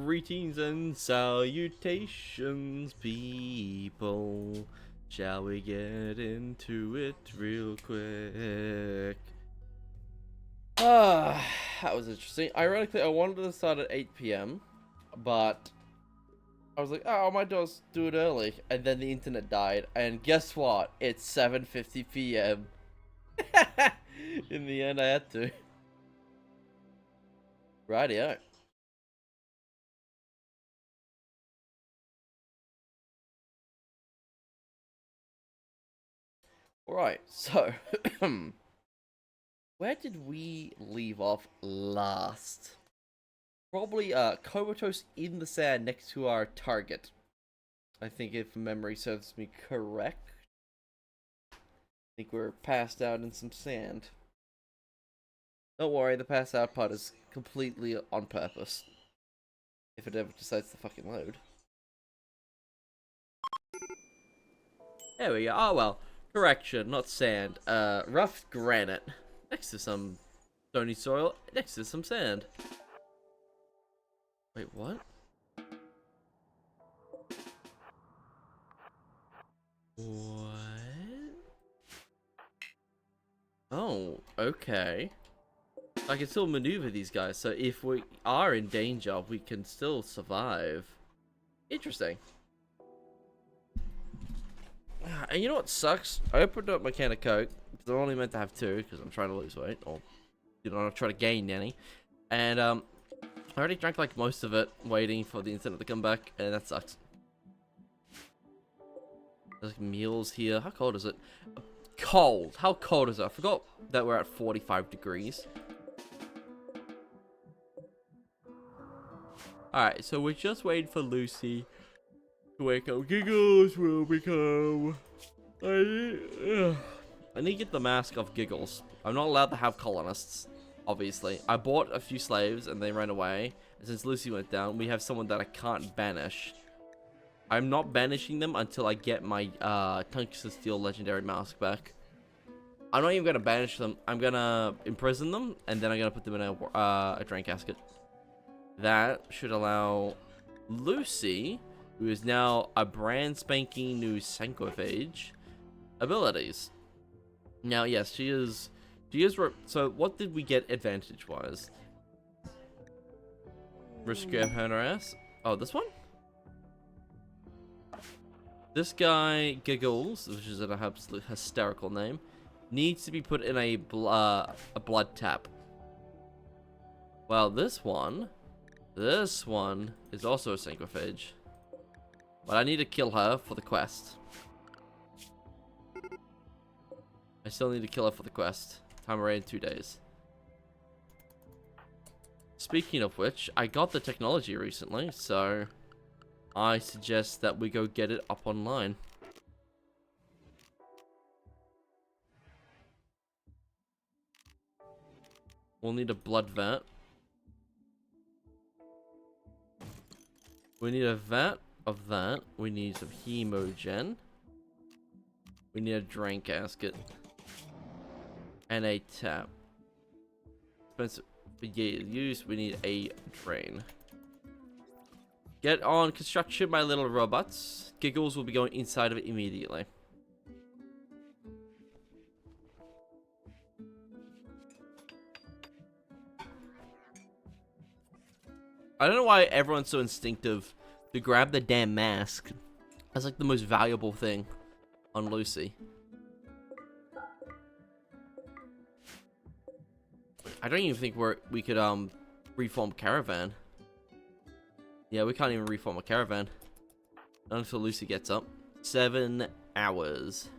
Greetings and salutations, people. Shall we get into it real quick? That was interesting. Ironically, I wanted to start at 8 p.m., but I was like, oh, I might just do it early. And then the internet died, and guess what? It's 7:50 p.m. In the end, I had to. Rightio. Alright, so where did we leave off last? Probably comatose in the sand next to our target. I think if memory serves me correct. I think we're passed out in some sand. Don't worry, the pass out part is completely on purpose. If it ever decides to fucking load. There we go. Oh well. Correction, not sand. Rough granite. Next to some stony soil. Next to some sand. Wait, what? What? Oh, okay. I can still maneuver these guys, so if we are in danger, we can still survive. Interesting. And you know what sucks? I opened up my can of Coke, because I'm only meant to have 2, because I'm trying to lose weight, or, you know, I'm trying to gain any. And, I already drank, like, most of it, waiting for the internet to come back, and that sucks. There's, like, meals here. How cold is it? Cold! How cold is it? I forgot that we're at 45 degrees. Alright, so we're just waiting for Lucy to wake up. Giggles will become... I need to get the mask off Giggles. I'm not allowed to have colonists, obviously. I bought a few slaves and they ran away. And since Lucy went down, we have someone that I can't banish. I'm not banishing them until I get my Tungsten Steel Legendary Mask back. I'm not even going to banish them. I'm going to imprison them, and then I'm going to put them in a drain casket. That should allow Lucy, who is now a brand spanking new Sankophage, abilities. Now, yes, she is... So, what did we get advantage-wise? Risk grab her ass. Oh, this one? This guy, Giggles, which is an absolute hysterical name, needs to be put in a blood tap. Well, this one is also a Sankophage. But I need to kill her for the quest. I still need to kill her for the quest. Time array in 2 days. Speaking of which, I got the technology recently, so I suggest that we go get it up online. We'll need a blood vat. We need a vat of that. We need some hemogen. We need a drain casket. And a tap. Expensive. But yeah, use. We need a drain. Get on construction, my little robots. Giggles will be going inside of it immediately. I don't know why everyone's so instinctive to grab the damn mask. That's like the most valuable thing on Lucy. I don't even think we could reform caravan. Yeah, we can't even reform a caravan. Not until Lucy gets up. 7 hours.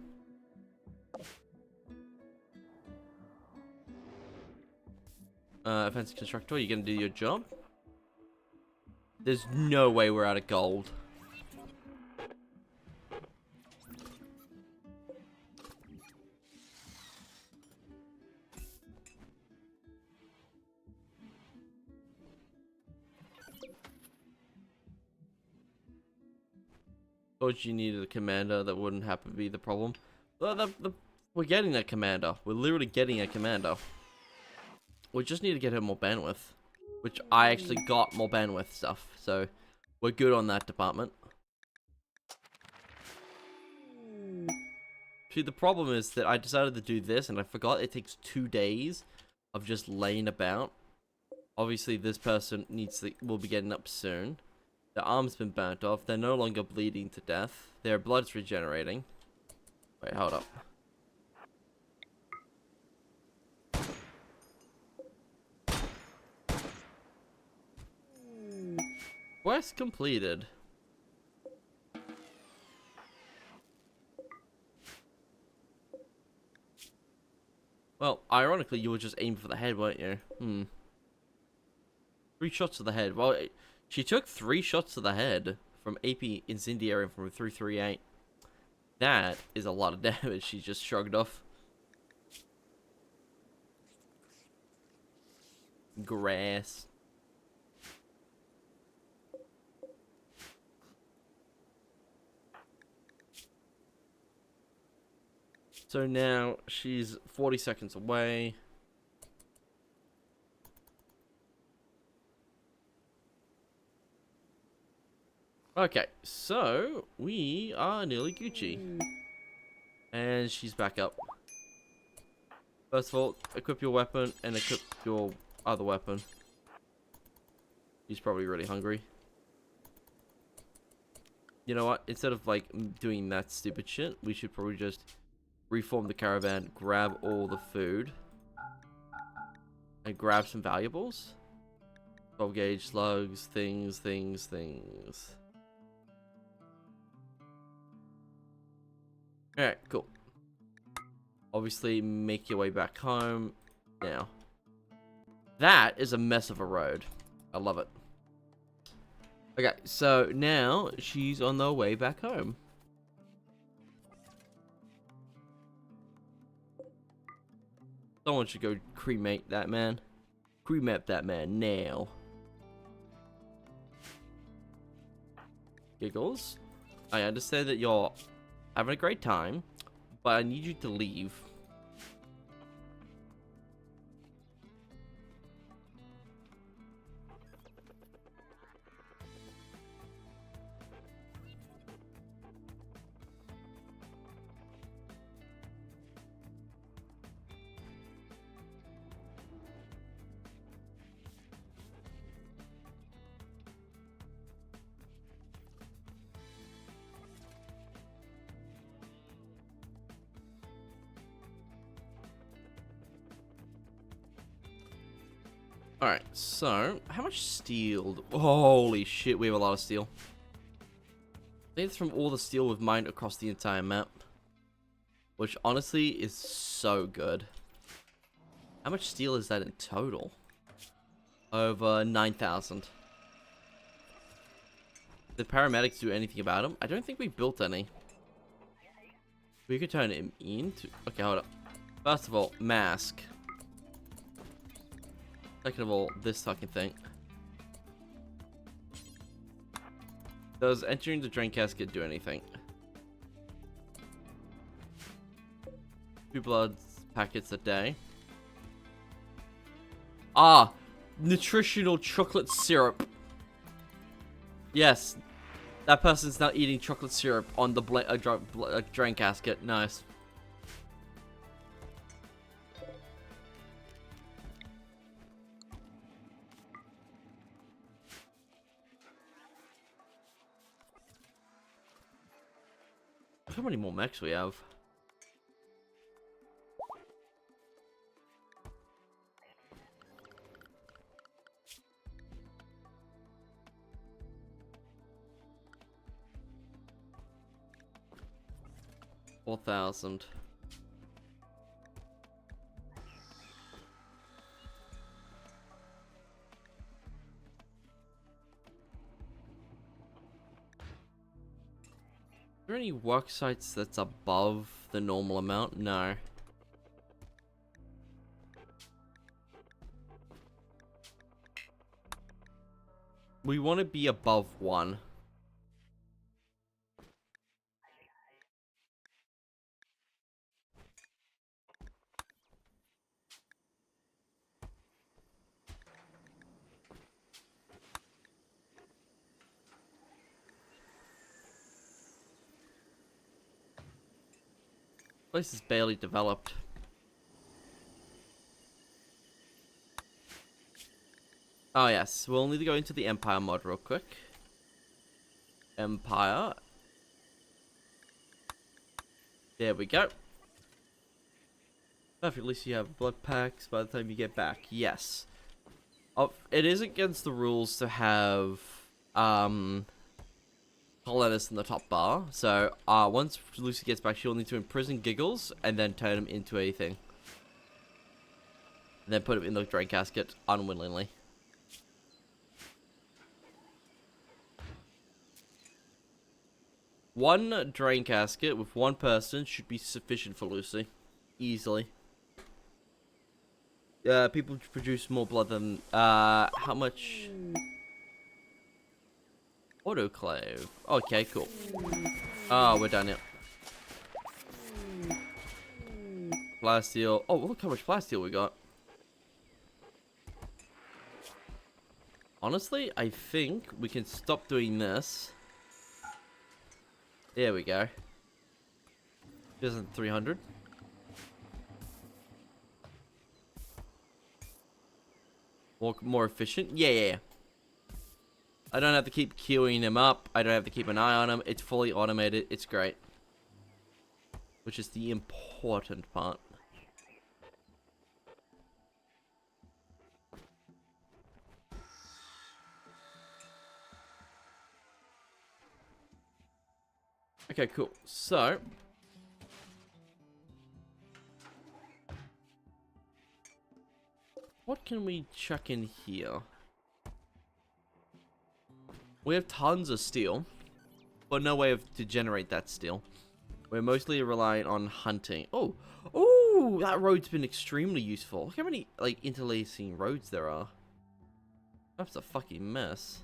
Offensive constructor, you gonna do your job? There's no way we're out of gold. Thought you needed a commander. That wouldn't happen to be the problem. We're getting that commander. We're literally getting a commander. We just need to get her more bandwidth. which I actually got more bandwidth stuff, so we're good on that department. See, the problem is that I decided to do this, and I forgot it takes 2 days of just laying about. Obviously, this person will be getting up soon. Their arm's been burnt off. They're no longer bleeding to death. Their blood's regenerating. Wait, hold up. Quest completed. Well, ironically, you were just aiming for the head, weren't you? 3 shots to the head. Well, she took 3 shots to the head from AP Incendiary from 338. That is a lot of damage she just shrugged off. Grass. So now she's 40 seconds away. Okay, so we are nearly Gucci. And she's back up. First of all, equip your weapon and equip your other weapon. She's probably really hungry. You know what? Instead of like doing that stupid shit, we should probably just reform the caravan, grab all the food, and grab some valuables. 12 gauge slugs, things. Alright, cool. Obviously, make your way back home. Now, that is a mess of a road. I love it. Okay, so now she's on the way back home. Someone should go cremate that man. Cremate that man now. Giggles, I understand that you're having a great time, but I need you to leave. Alright, so, how much steel? Holy shit, we have a lot of steel. I think it's from all the steel we've mined across the entire map. Which, honestly, is so good. How much steel is that in total? Over 9,000. Did paramedics do anything about him? I don't think we built any. We could turn him into... Okay, hold up. First of all, mask. Second of all, this fucking thing. Does entering the drain casket do anything? 2 blood packets a day. Ah! Nutritional chocolate syrup. Yes. That person's now eating chocolate syrup on the drain casket. Nice. How many more mechs we have? $4,000. Are there any work sites that's above the normal amount? No. We want to be above 1. Place is barely developed. Oh yes, we'll need to go into the Empire mod real quick. Empire. There we go. Perfect, at least you have blood packs by the time you get back. Yes. It is against the rules to have colonists in the top bar. So once Lucy gets back, she'll need to imprison Giggles and then turn him into a thing. And then put him in the drain casket unwillingly. One drain casket with one person should be sufficient for Lucy. Easily. People produce more blood than, how much? Autoclave. Okay, cool. Oh, we're done, yet. Plasteel. Oh, look how much plasteel we got. Honestly, I think we can stop doing this. There we go. 2,300. More efficient? Yeah. I don't have to keep queuing him up. I don't have to keep an eye on him. It's fully automated. It's great. Which is the important part. Okay, cool. So... what can we chuck in here? We have tons of steel, but no way to generate that steel. We're mostly relying on hunting. Oh, that road's been extremely useful. Look how many, like, interlacing roads there are. That's a fucking mess.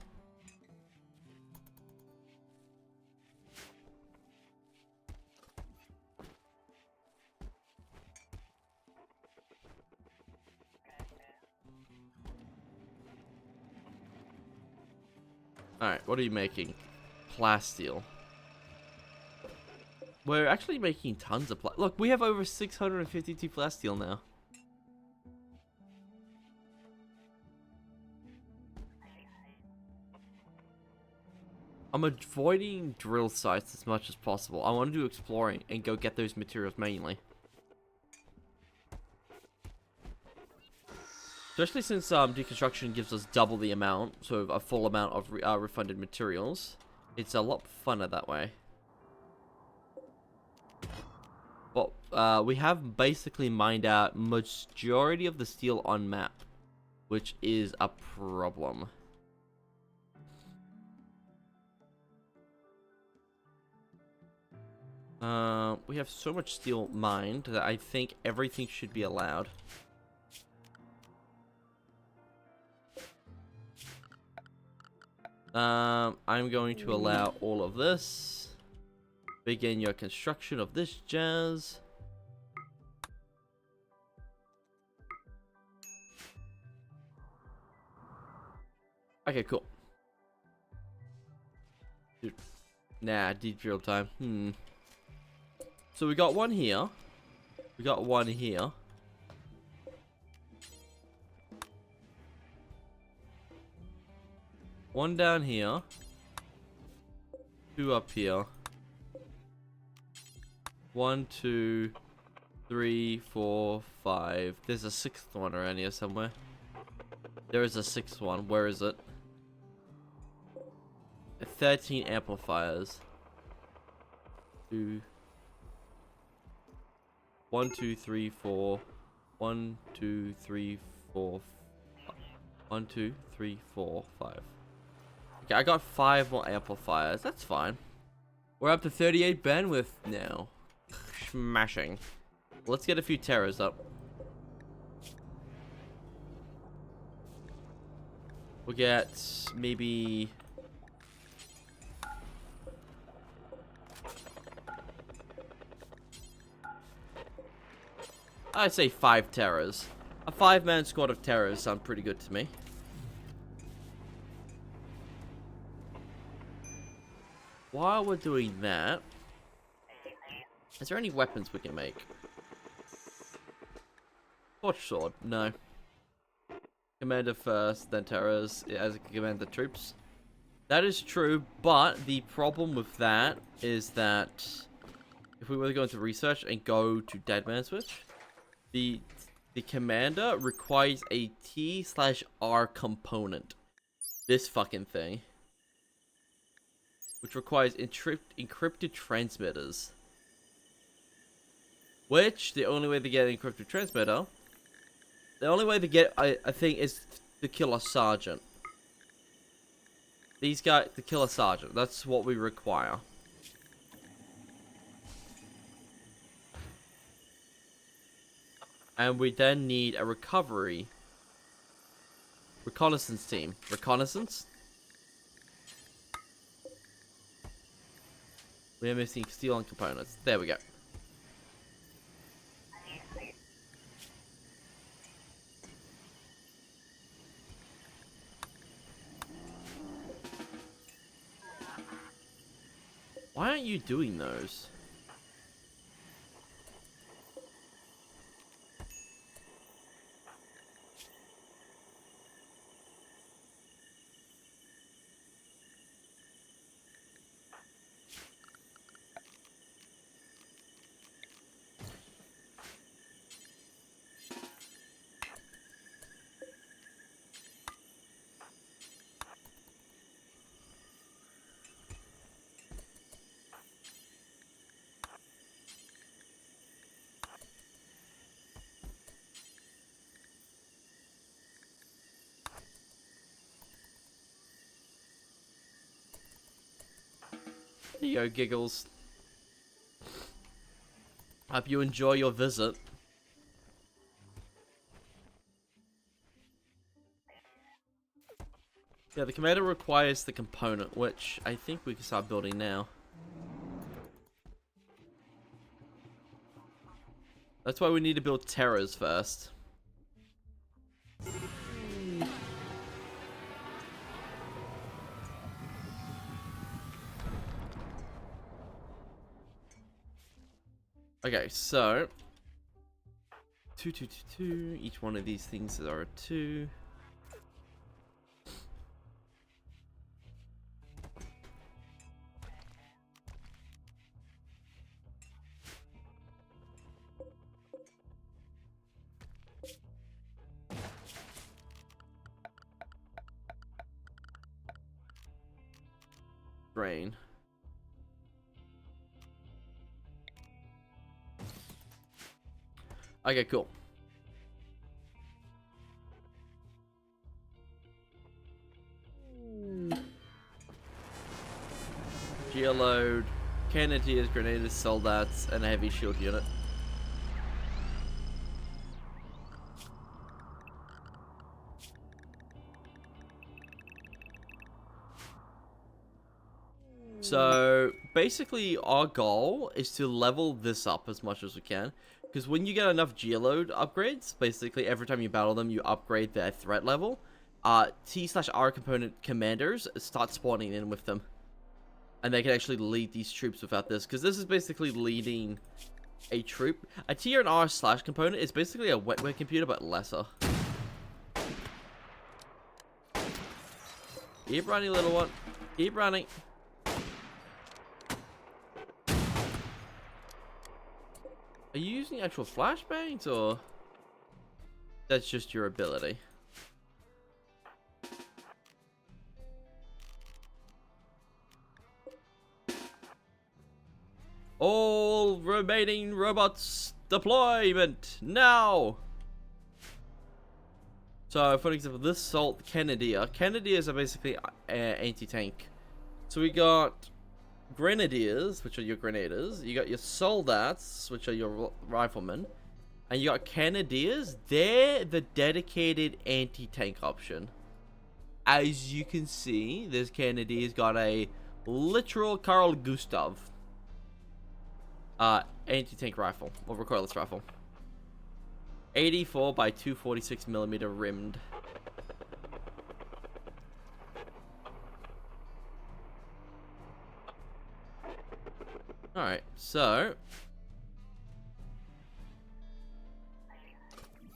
Alright, what are you making? Plasteel. We're actually making tons of Look, we have over 652 plasteel now. I'm avoiding drill sites as much as possible. I want to do exploring and go get those materials manually. Especially since deconstruction gives us double the amount, so a full amount of refunded materials. It's a lot funner that way. But we have basically mined out majority of the steel on map, which is a problem. We have so much steel mined that I think everything should be allowed. I'm going to allow all of this. Begin your construction of this jazz. Okay, cool. Dude. Nah, deep drill time. So we got one here. We got one here. One down here. Two up here. 1, 2, 3, 4, 5. There's a sixth one around here somewhere. There is a sixth one. Where is it? 13 amplifiers. 1, 2, 3, 4. 1, 2, 3, 4. 1, 2, 3, 4, 5. Okay, I got 5 more amplifiers. That's fine. We're up to 38 bandwidth now. Smashing. Let's get a few terrors up. We'll get maybe... I'd say 5 terrors. A 5-man squad of terrors sound pretty good to me. While we're doing that, Is there any weapons we can make? Torch sword? No. Commander first, then terrors as a commander troops. That is true, but the problem with that is that if we were to go into research and go to Deadman Switch, the commander requires a T/R component. This fucking thing. Which requires encrypted transmitters. Which, the only way to get an encrypted transmitter, the only way to get, I think, is to kill a sergeant. These guys, to kill a sergeant. That's what we require. And we then need a reconnaissance team. Reconnaissance? We are missing steel and components. There we go. Why aren't you doing those? There you go, Giggles. Hope you enjoy your visit. Yeah, the commander requires the component, which I think we can start building now. That's why we need to build terrors first. Okay, so 2, 2, 2, 2. Each one of these things are a 2. Brain. Okay, cool. Geoload, Cannoneers, Grenadiers, Soldats, and a heavy shield unit. So, basically, our goal is to level this up as much as we can. Because when you get enough geoload upgrades, basically every time you battle them, you upgrade their threat level. T/R component commanders start spawning in with them. And they can actually lead these troops without this. Because this is basically leading a troop. A T and R / component is basically a wetware computer, but lesser. Keep running, little one. Keep running. Are you using actual flashbangs, or that's just your ability? All remaining robots deployment now! So, for example, this Salt Cannoneers are basically anti-tank. So we got Grenadiers, which are your grenadiers. You got your Soldats, which are your riflemen. And you got Cannoneers. They're the dedicated anti-tank option. As you can see, this Cannoneers got a literal Carl Gustav anti-tank rifle, or recoilless rifle. 84 by 246mm rimmed. Alright, so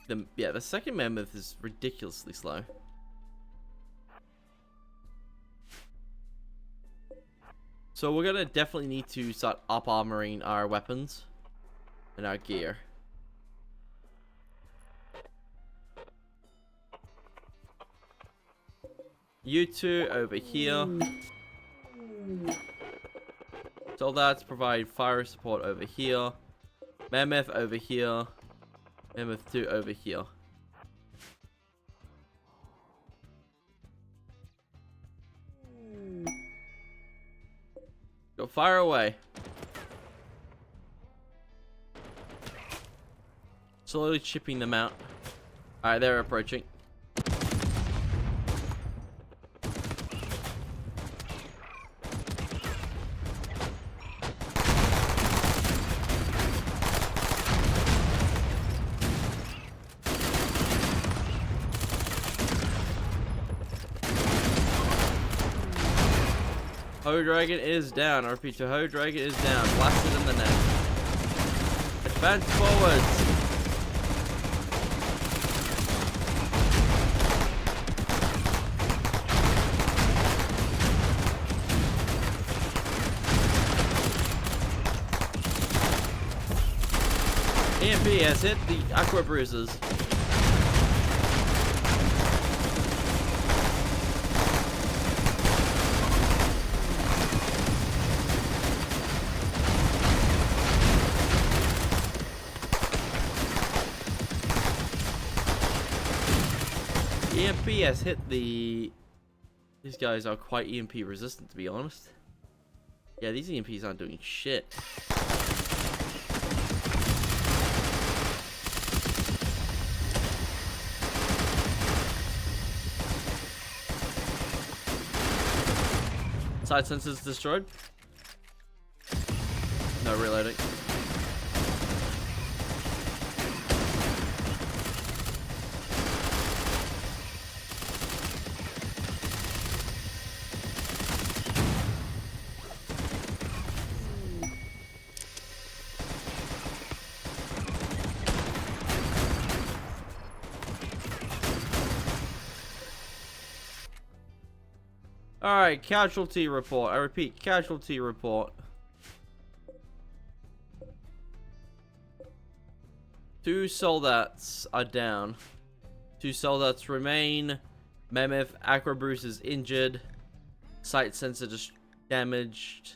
the second mammoth is ridiculously slow. So we're gonna definitely need to start up armoring our weapons and our gear. You two over here. Soldiers provide fire support over here. Mammoth over here. Mammoth 2 over here. Go fire away. Slowly chipping them out. Alright, they're approaching. Hoe Dragon is down. I repeat, the Hoe Dragon is down. Blasted in the neck. Advance forwards. EMP has hit the Aqua Bruisers. EMP has hit the... These guys are quite EMP resistant, to be honest. Yeah, these EMPs aren't doing shit. Side sensors destroyed. No reloading. Alright, casualty report. I repeat, casualty report. 2 soldiers are down. 2 soldiers remain. Mammoth, Aqua Bruce is injured. Sight sensor just damaged.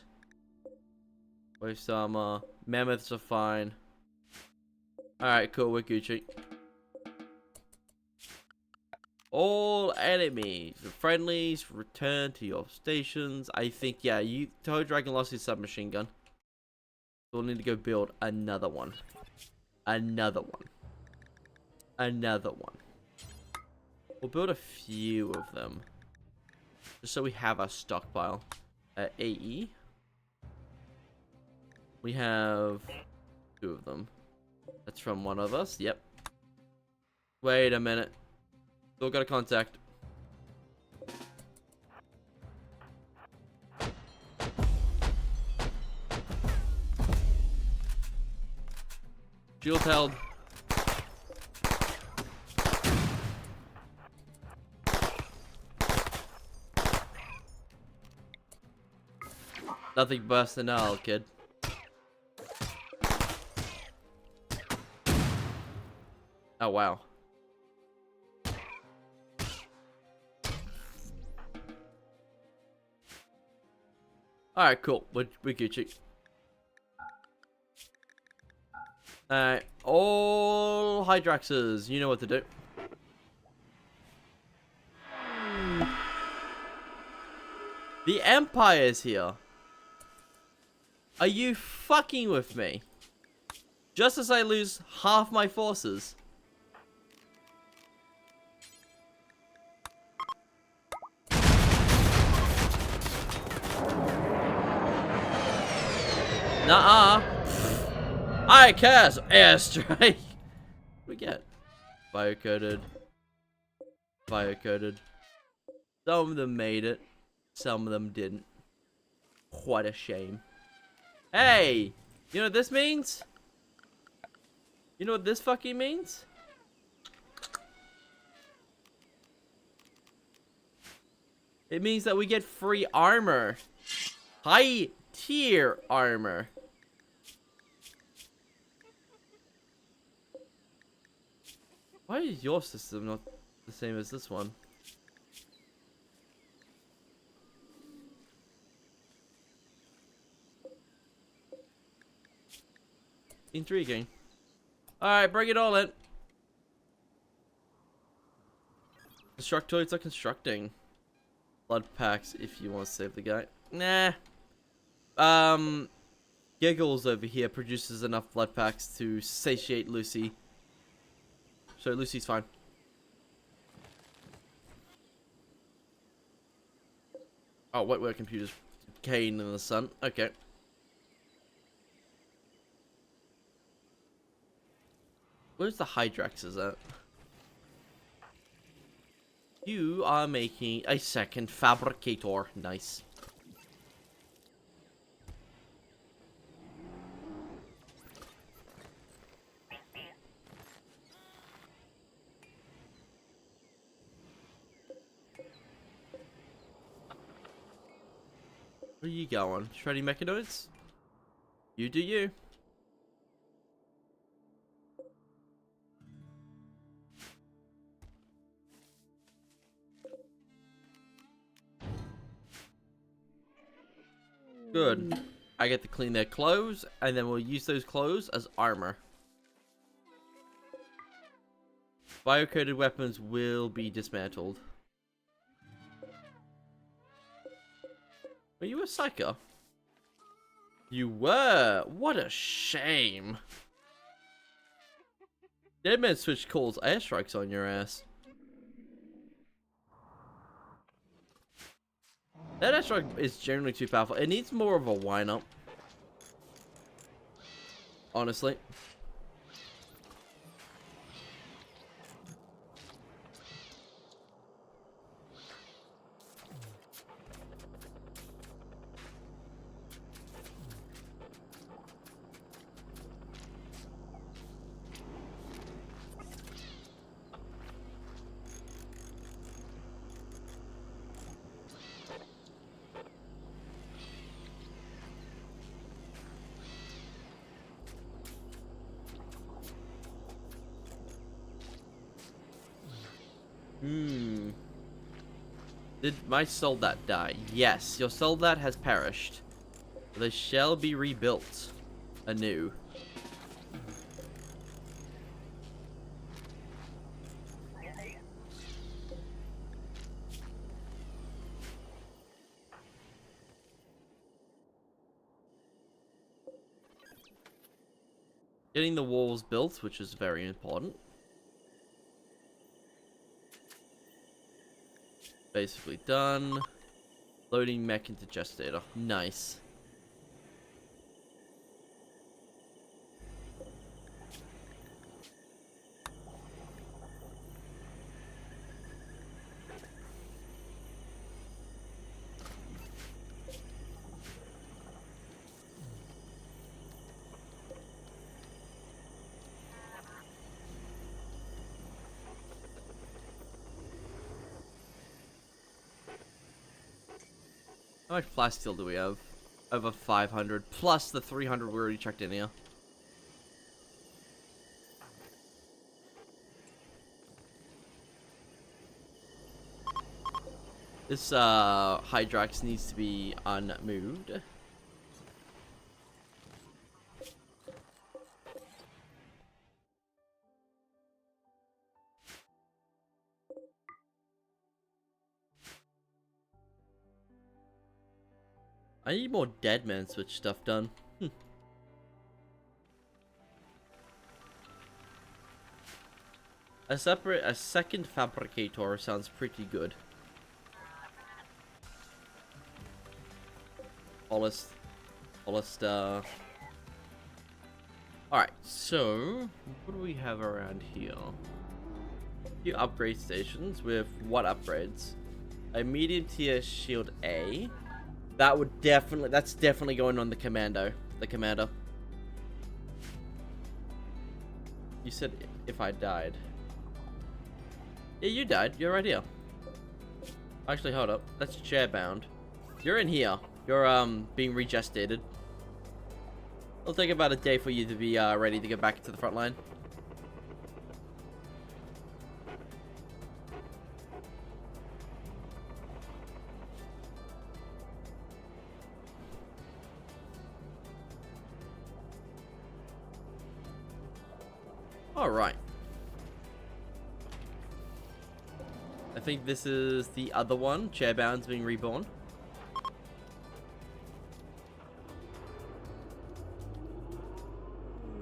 Waste armor. Mammoths are fine. Alright, cool, we're Gucci. All enemies, the friendlies, return to your stations. I think, yeah, Toe Dragon lost his submachine gun. We'll need to go build another one. Another one. Another one. We'll build a few of them. Just so we have a stockpile. AE. We have 2 of them. That's from one of us, yep. Wait a minute. Still got a contact. Shield held. Nothing busting out, kid. Oh, wow. Alright, cool. We're Gucci. Alright, all Hydraxes, you know what to do. The Empire's here. Are you fucking with me? Just as I lose half my forces. Nuh-uh. I cast airstrike. We get biocoded. Biocoded. Some of them made it. Some of them didn't. What a shame. Hey! You know what this means? You know what this fucking means? It means that we get free armor. High tier armor. Why is your system not the same as this one? Intriguing. Alright, bring it all in. Constructoids are constructing. Blood packs if you want to save the guy. Nah. Giggles over here produces enough blood packs to satiate Lucy. So Lucy's fine. Oh, wet computers decaying in the sun. Okay. Where's the Hydraxes at? You are making a second fabricator. Nice. Where are you going? Shreddy mechanoids? You do you. Good. I get to clean their clothes, and then we'll use those clothes as armor. Biocoded weapons will be dismantled. Were you a psycho? You were! What a shame! Deadman Switch calls airstrikes on your ass. That airstrike is generally too powerful. It needs more of a wind-up. Honestly. Did my soldat die? Yes, your soldat has perished. They shall be rebuilt anew. Getting the walls built, which is very important. Basically done. Loading mech into gestator. Nice. How much plasteel do we have? Over 500, plus the 300 we already checked in here. This Hydrax needs to be unmoved. I need more Deadman Switch stuff done. A second fabricator sounds pretty good. Alright, so what do we have around here? A few upgrade stations with what upgrades? A medium tier shield A. That's definitely going on the commander. You said if I died. Yeah, you died. You're right here. Actually, hold up. That's chair bound. You're in here. You're being regestated. It'll take about a day for you to be ready to get back to the front line. Alright. I think this is the other one. Chairbound's being reborn.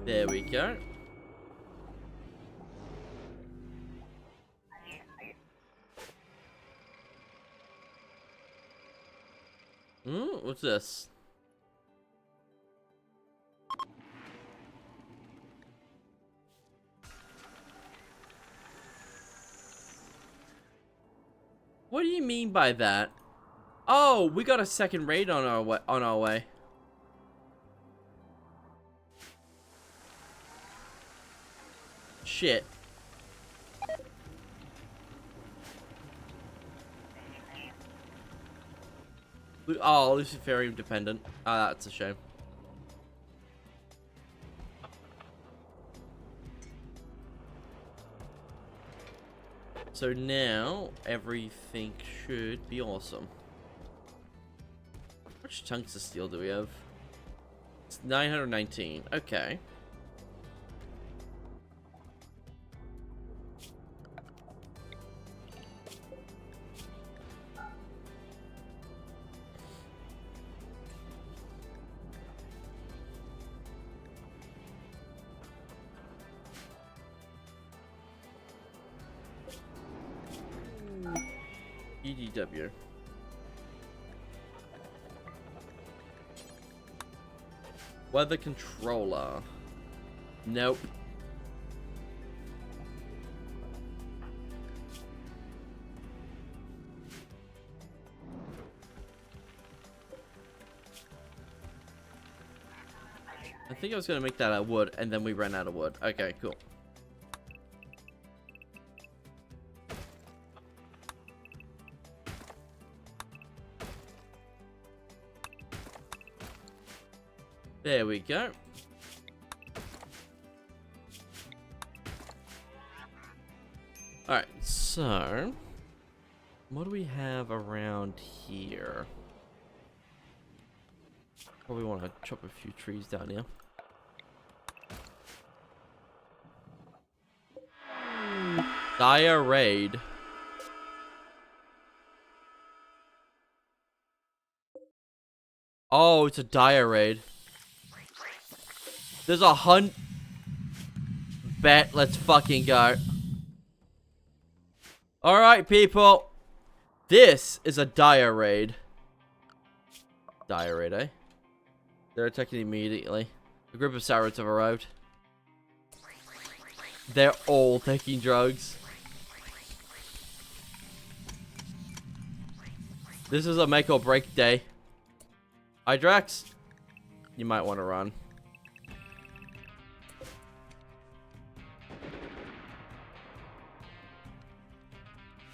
There we go. What's this? What do you mean by that? Oh, we got a second raid on our way. Shit. Oh, Luciferium dependent. Ah, that's a shame. So now everything should be awesome. How much chunks of steel do we have? It's 919. Okay. EDW. Weather controller. Nope. I think I was gonna make that out of wood, and then we ran out of wood. Okay, cool. There we go. Alright, so what do we have around here? Probably want to chop a few trees down here. Dire raid. Oh, it's a dire raid. There's a hunt. Bet, let's fucking go. Alright, people. This is a dire raid. Dire raid, eh? They're attacking immediately. A group of Sarats have arrived. They're all taking drugs. This is a make or break day. Hydrax, you might want to run.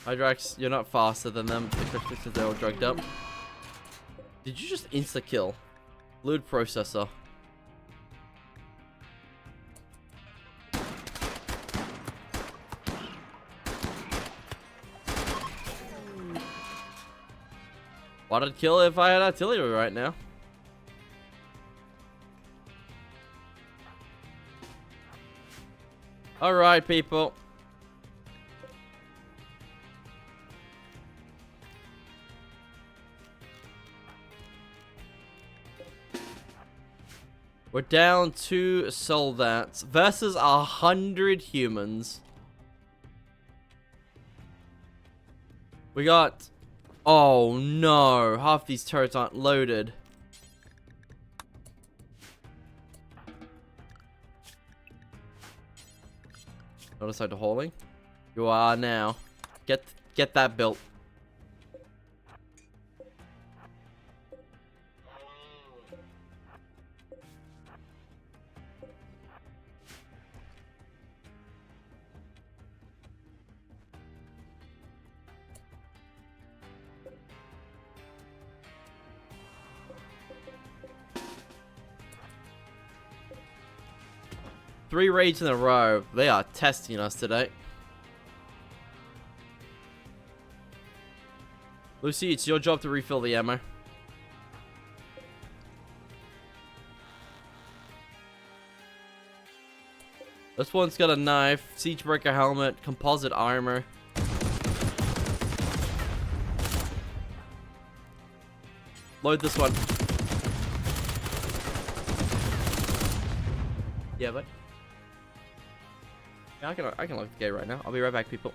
Hydrax, you're not faster than them, especially since they're all drugged up. Did you just insta-kill? Fluid processor. What I'd kill if I had artillery right now. Alright, people. We're down to soldats versus 100 humans. We got... Oh no, half these turrets aren't loaded. Not aside to hauling. You are now. Get that built. 3 raids in a row. They are testing us today. Lucy, it's your job to refill the ammo. This one's got a knife, Siegebreaker helmet, composite armor. Load this one. Yeah, but yeah, I can lock the gate right now. I'll be right back, people.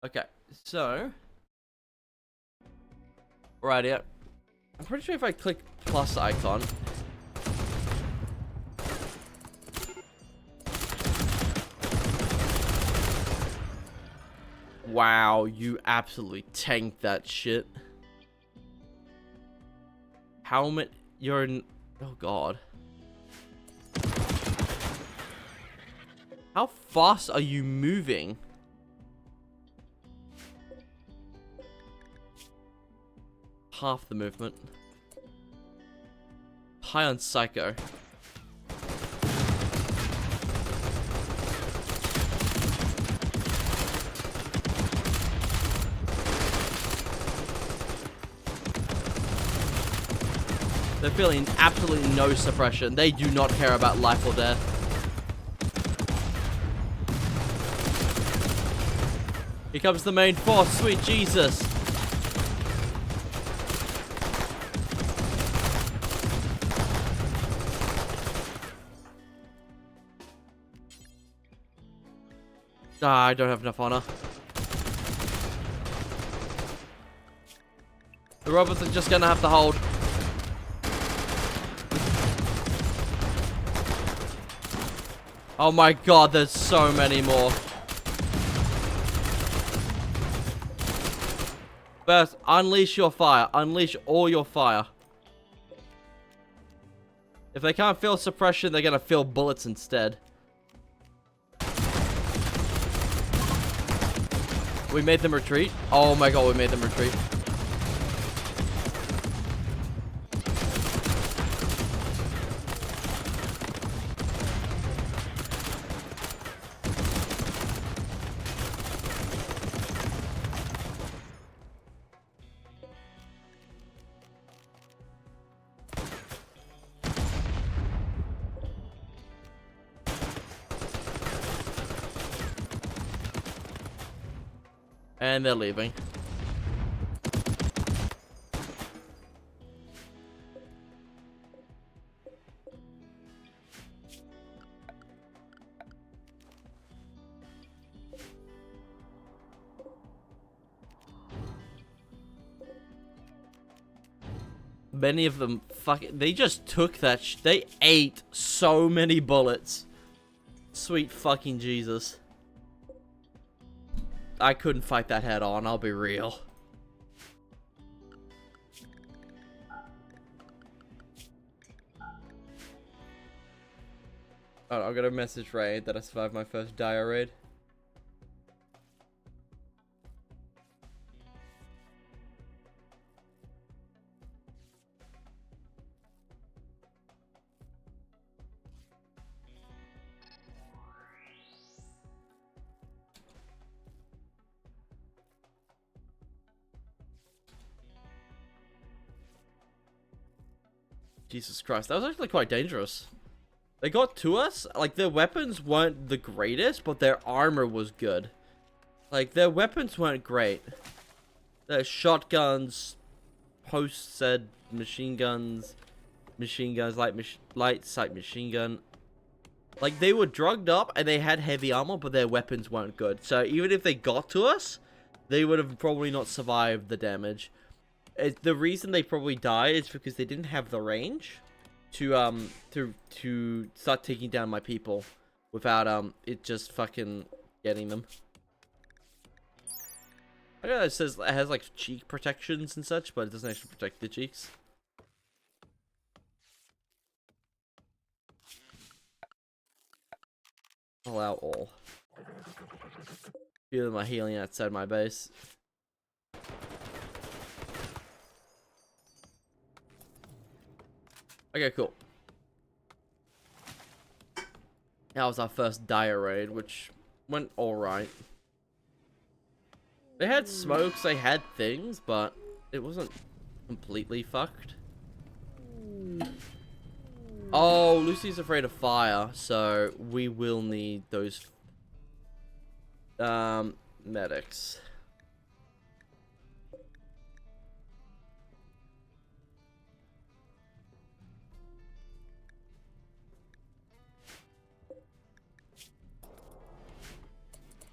Okay, so right here. I'm pretty sure if I click plus icon, wow, you absolutely tanked that shit. Helmet, you're in, oh god. How fast are you moving? Half the movement. High on Psycho. They're feeling absolutely no suppression. They do not care about life or death. Here comes the main force, sweet Jesus. Ah, I don't have enough honor. The robots are just gonna have to hold. Oh my god, there's so many more. First, unleash your fire. Unleash all your fire. If they can't feel suppression, they're gonna feel bullets instead. We made them retreat. Oh my god, we made them retreat. And they're leaving. Many of them they just took that they ate so many bullets. Sweet fucking Jesus. I couldn't fight that head on, I'll be real. Oh, I'm gonna message Ray that I survived my first dire raid. Jesus Christ, that was actually quite dangerous. They got to us, like, their weapons weren't the greatest, but their armor was good. Like, their weapons weren't great. Their shotguns, post said machine guns, light sight machine gun. Like, they were drugged up and they had heavy armor, but their weapons weren't good. So even if they got to us, they would have probably not survived the damage. The reason they probably died is because they didn't have the range to start taking down my people without it just fucking getting them. I know it says it has like cheek protections and such, but it doesn't actually protect the cheeks. Allow all. Feeling my healing outside my base. Okay, cool. That was our first dire raid, which went alright. They had smokes, they had things, but it wasn't completely fucked. Oh, Lucy's afraid of fire, so we will need those medics.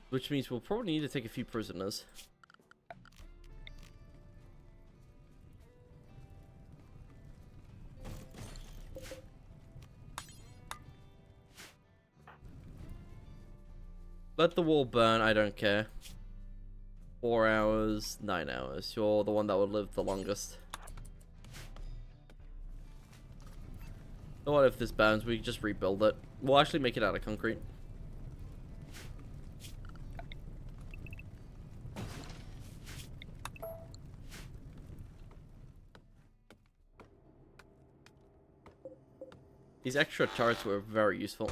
Which means we'll probably need to take a few prisoners. Let the wall burn, I don't care. 4 hours, 9 hours. You're the one that would live the longest. What if this burns? We can just rebuild it. We'll actually make it out of concrete. These extra turrets were very useful.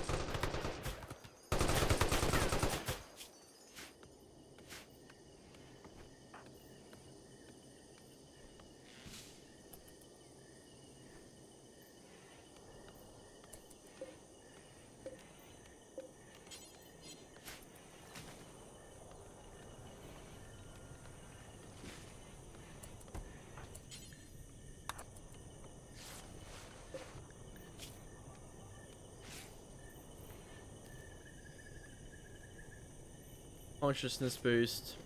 Consciousness boost.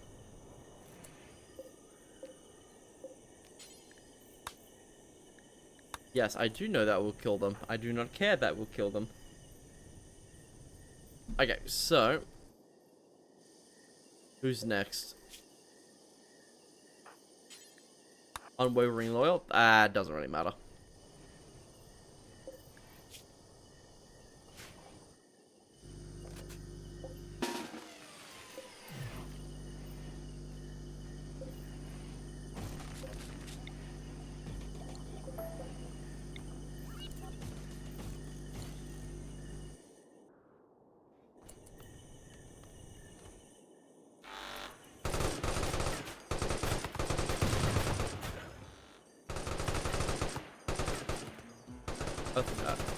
Yes, I do know that will kill them. I do not care that will kill them. Okay, so who's next? Unwavering loyal? Doesn't really matter.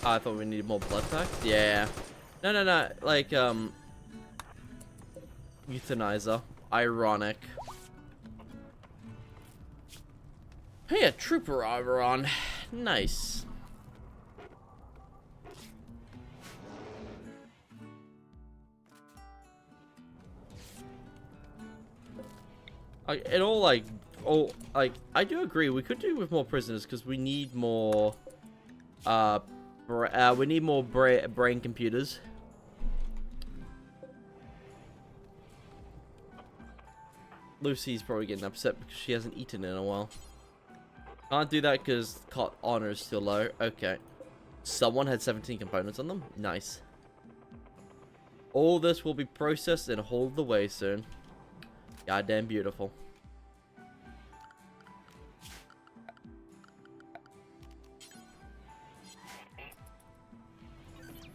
I thought we needed more blood packs. Yeah. No. Like, euthanizer. Ironic. Hey, a trooper armor on. Nice. In all, like, I do agree. We could do with more prisoners because we need more, we need more brain computers. Lucy's probably getting upset because she hasn't eaten in a while. Can't do that because cot honor is still low. Okay. Someone had 17 components on them. Nice. All this will be processed and hauled away soon. Goddamn beautiful.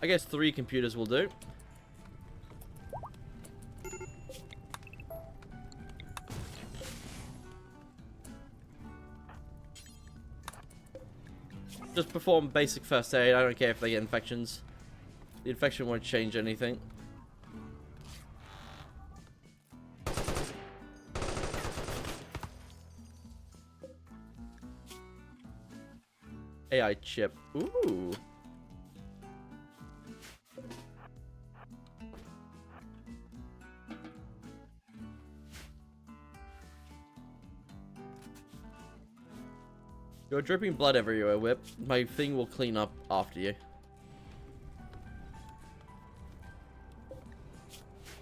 I guess 3 computers will do. Just perform basic first aid. I don't care if they get infections. The infection won't change anything. AI chip. Ooh. You're dripping blood everywhere, Whip. My thing will clean up after you.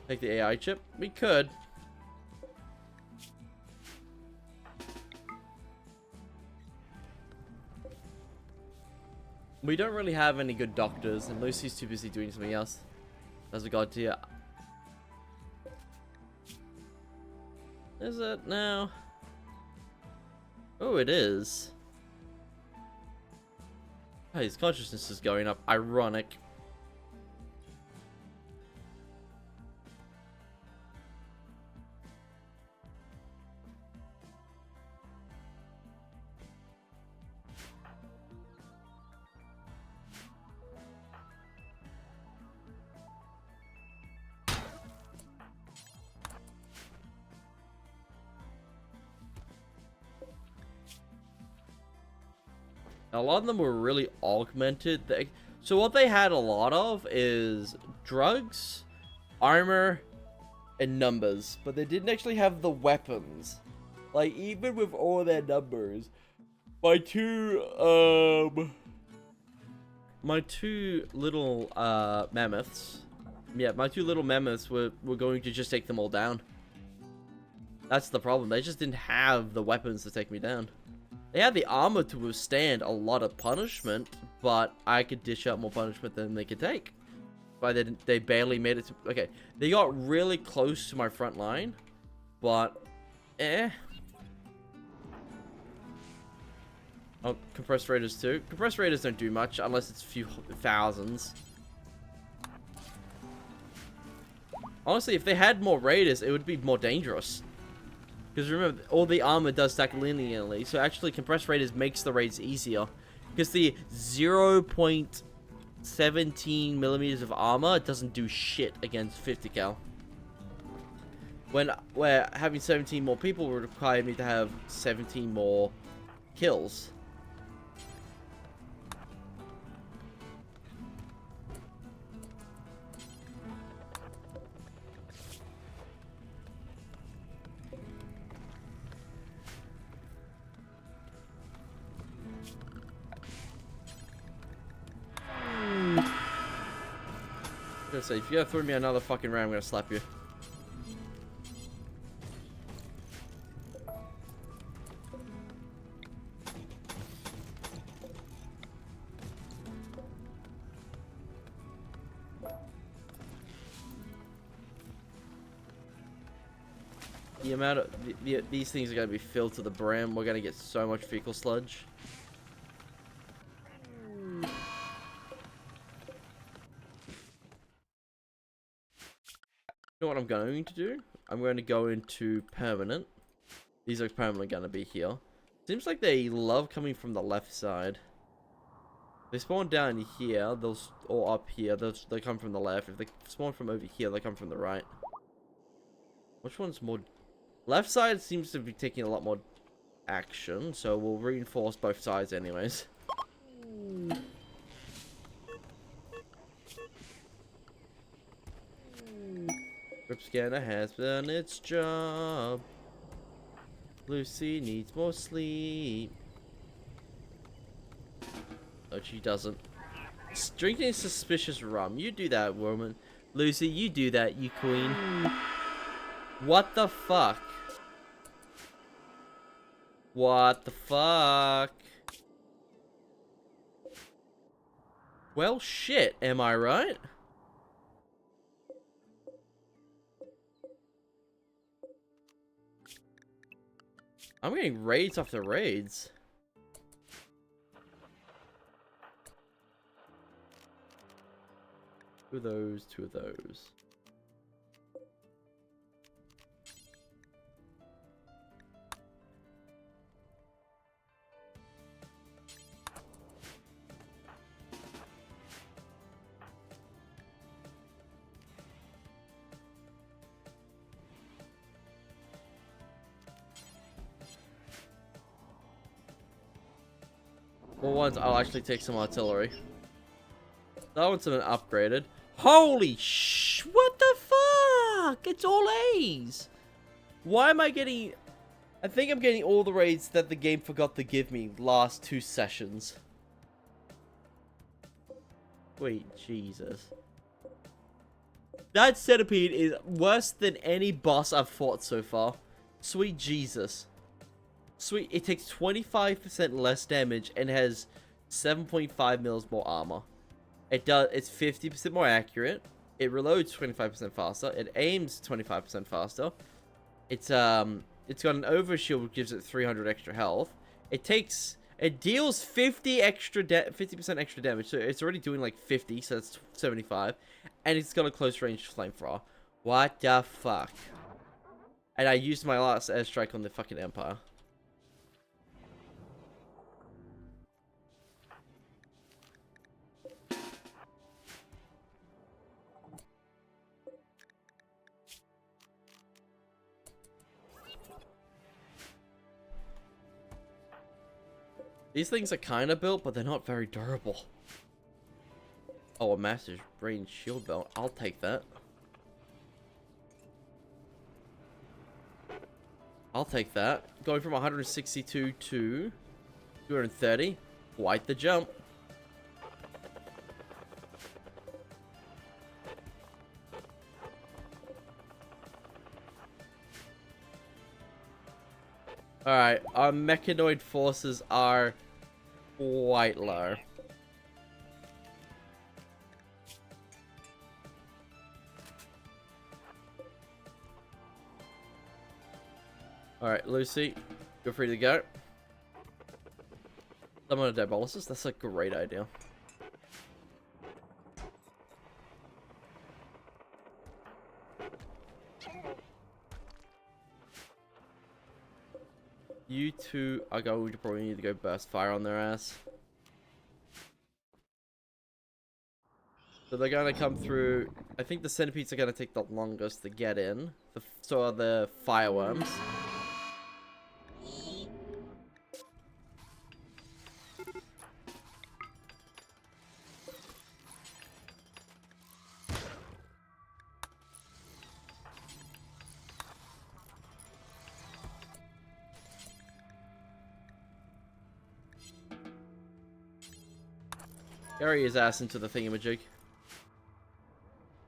Take the AI chip? We could. We don't really have any good doctors, and Lucy's too busy doing something else. As a god tier. Is it now? Oh, it is. Oh, his consciousness is going up. Ironic. A lot of them were really augmented. So what they had a lot of is drugs, armor, and numbers. But they didn't actually have the weapons. Like, even with all their numbers, my two little mammoths. Yeah, my 2 little mammoths were going to just take them all down. That's the problem. They just didn't have the weapons to take me down. They had the armor to withstand a lot of punishment, but I could dish out more punishment than they could take. But they barely made it to... Okay, they got really close to my front line, but... Oh, compressed raiders too. Compressed raiders don't do much, unless it's a few thousands. Honestly, if they had more raiders, it would be more dangerous. Because remember, all the armor does stack linearly, so actually compressed raiders makes the raids easier. Because the 0.17 millimeters of armor doesn't do shit against 50 cal. Where having 17 more people would require me to have 17 more kills. I'm gonna say, if you gotta throw me another fucking round, I'm gonna slap you. The amount of these things are gonna be filled to the brim. We're gonna get so much fecal sludge. You know what I'm going to do? I'm going to go into permanent. These are permanently going to be here. Seems like they love coming from the left side. They spawn down here, or up here, they come from the left. If they spawn from over here, they come from the right. Which one's more... Left side seems to be taking a lot more action, so we'll reinforce both sides anyways. Rip scanner has done its job. Lucy needs more sleep. Oh, she doesn't. Drinking suspicious rum. You do that, woman. Lucy, you do that, you queen. What the fuck? What the fuck? Well, shit, am I right? I'm getting raids after raids. Two of those, two of those. For once, I'll actually take some artillery. That one's been upgraded. Holy sh! What the fuck? It's all A's. Why am I getting... I think I'm getting all the raids that the game forgot to give me last 2 sessions. Wait, Jesus. That centipede is worse than any boss I've fought so far. Sweet Jesus. Sweet, it takes 25% less damage and has 7.5 mils more armor. It's 50% more accurate. It reloads 25% faster. It aims 25% faster. It's got an overshield which gives it 300 extra health. It deals 50% extra damage, so it's already doing like 50, so that's 75. And it's got a close range flamethrower. What the fuck? And I used my last airstrike on the fucking Empire. These things are kind of built, but they're not very durable. Oh, a massive range shield belt. I'll take that. I'll take that. Going from 162 to 230. Quite the jump. Alright, our mechanoid forces are quite low. Alright, Lucy, you're free to go. Summon a Diabolicus, that's a great idea. You two are going to probably need to go burst fire on their ass. So they're going to come through. I think the centipedes are going to take the longest to get in. So are the fireworms. Carry his ass into the thingamajig.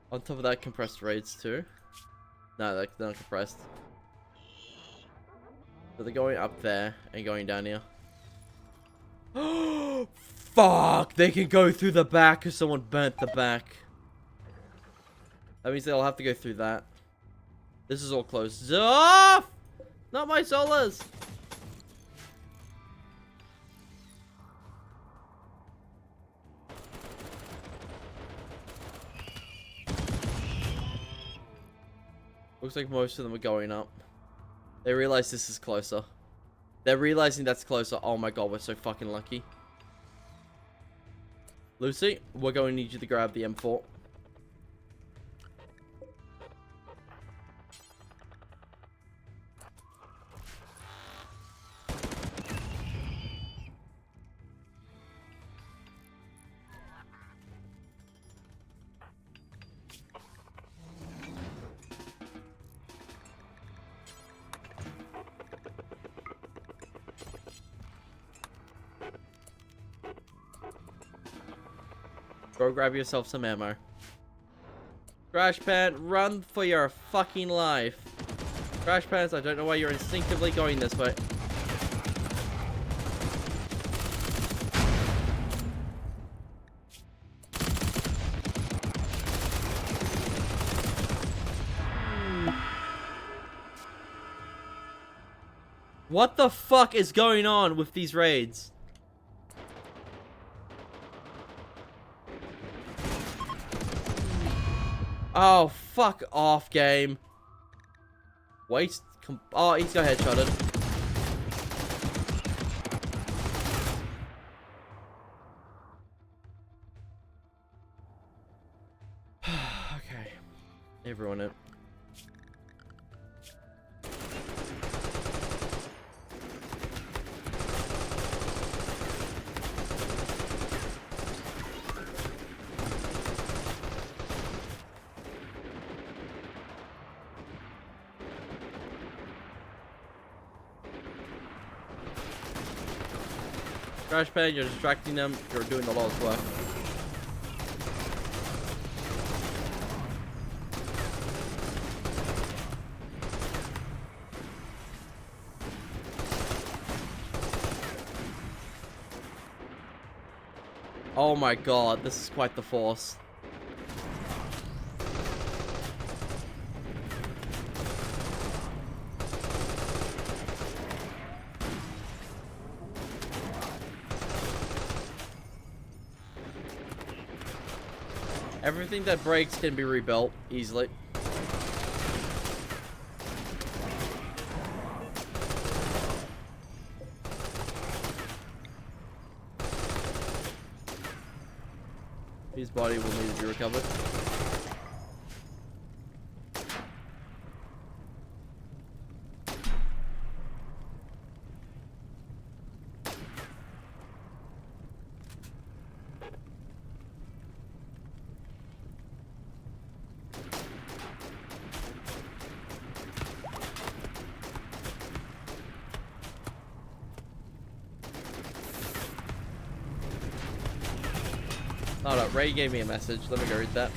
On top of that, compressed raids too. No, they're not compressed. So they're going up there and going down here. Fuck! They can go through the back because someone burnt the back. That means they'll have to go through that. This is all closed off! Not my solas! Looks like most of them are going up. They realize this is closer. They're realizing that's closer. Oh my god, we're so fucking lucky. Lucy, we're going to need you to grab the M4. Go grab yourself some ammo. Crash Pant, run for your fucking life. Crash Pants, I don't know why you're instinctively going this way. What the fuck is going on with these raids? Oh, fuck off, game. Waste. Oh, he's got headshotted. Okay. Everyone it. Crash pad, you're distracting them, you're doing the Lord's work. Oh my god, this is quite the force. Everything that breaks can be rebuilt easily. His body will need to be recovered. Hold up, Ray gave me a message. Let me go read that.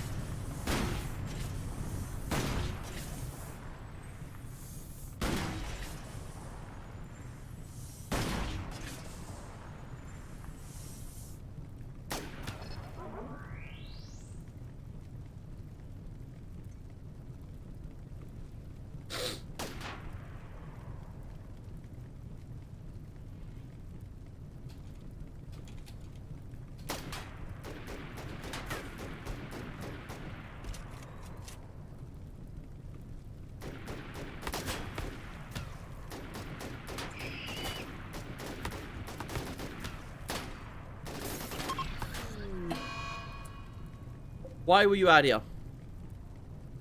Why were you out here?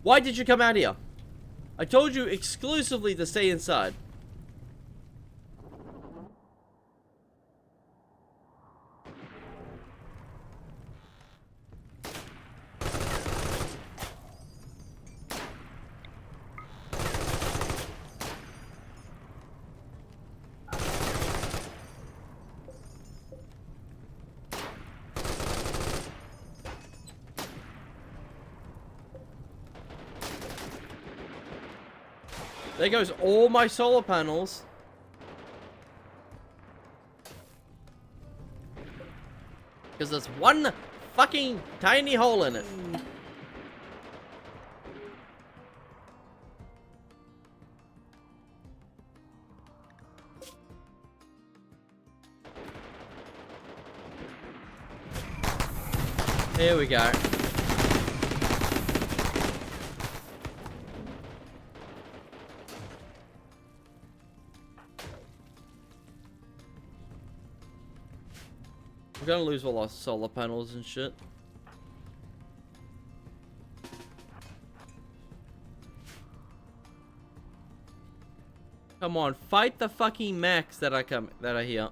Why did you come out here? I told you exclusively to stay inside. There goes all my solar panels. Because there's one fucking tiny hole in it. Here we go. We're gonna lose all our solar panels and shit. Come on, fight the fucking mechs that are here.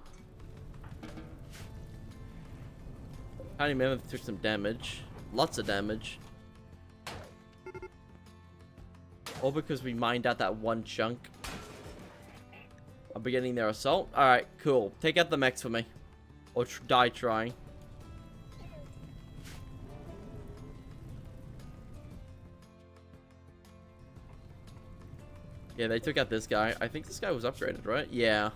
I don't remember if they took some damage. Lots of damage. All because we mined out that one chunk. I'm beginning their assault. Alright, cool. Take out the mechs for me. Or die trying. Yeah, they took out this guy. I think this guy was upgraded, right? Yeah.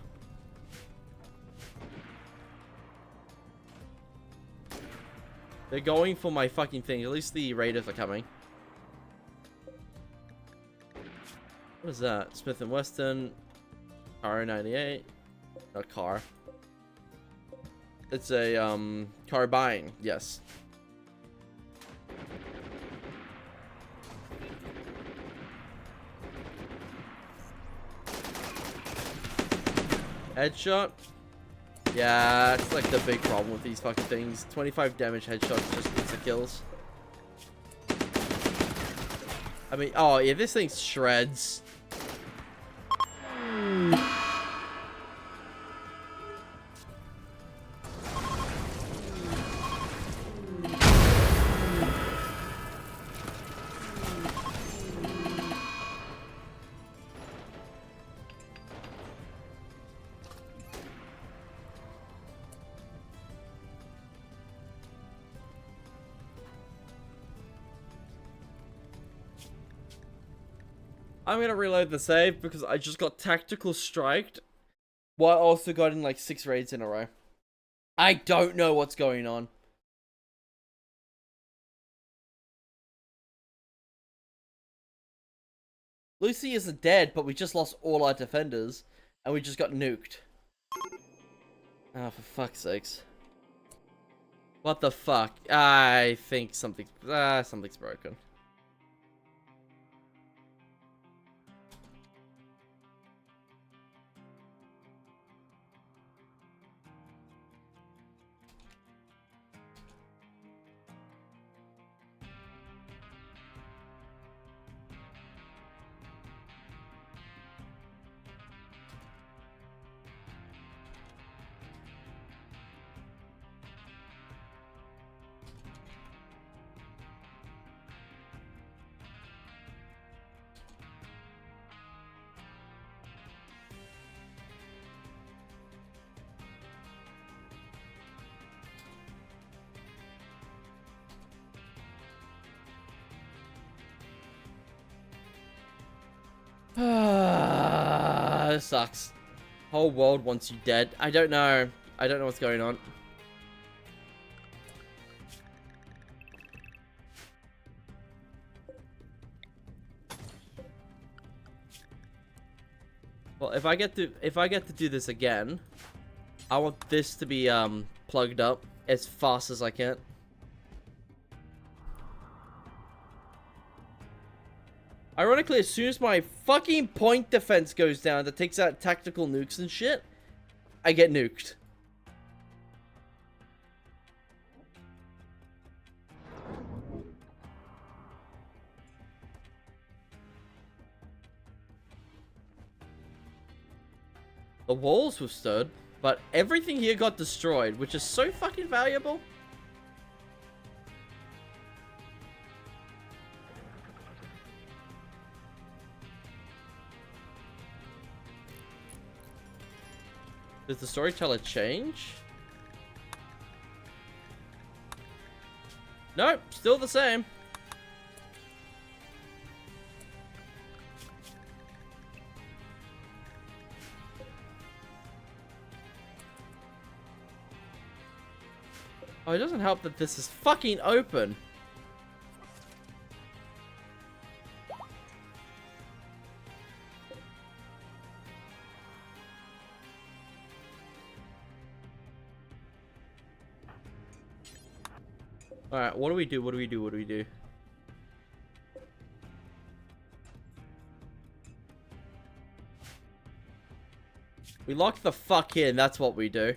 They're going for my fucking thing. At least the raiders are coming. What is that? Smith & Wesson. Car 98. Not car. It's a carbine. Yes. Headshot. Yeah, it's like the big problem with these fucking things. 25 damage headshots just insta kills. I mean, oh yeah, this thing shreds. I'm gonna reload the save because I just got tactical striked while also getting like 6 raids in a row. I don't know what's going on. Lucy isn't dead, but we just lost all our defenders and we just got nuked. Oh, for fuck's sakes. What the fuck? I think something's broken. This sucks. Whole world wants you dead. I don't know. I don't know what's going on. Well, if I get to do this again, I want this to be plugged up as fast as I can. Ironically, as soon as my fucking point defense goes down that takes out tactical nukes and shit, I get nuked. The walls withstood, but everything here got destroyed, which is so fucking valuable. Does the storyteller change? Nope, still the same. Oh, it doesn't help that this is fucking open. Alright, what do we do? What do we do? What do we do? We lock the fuck in, that's what we do.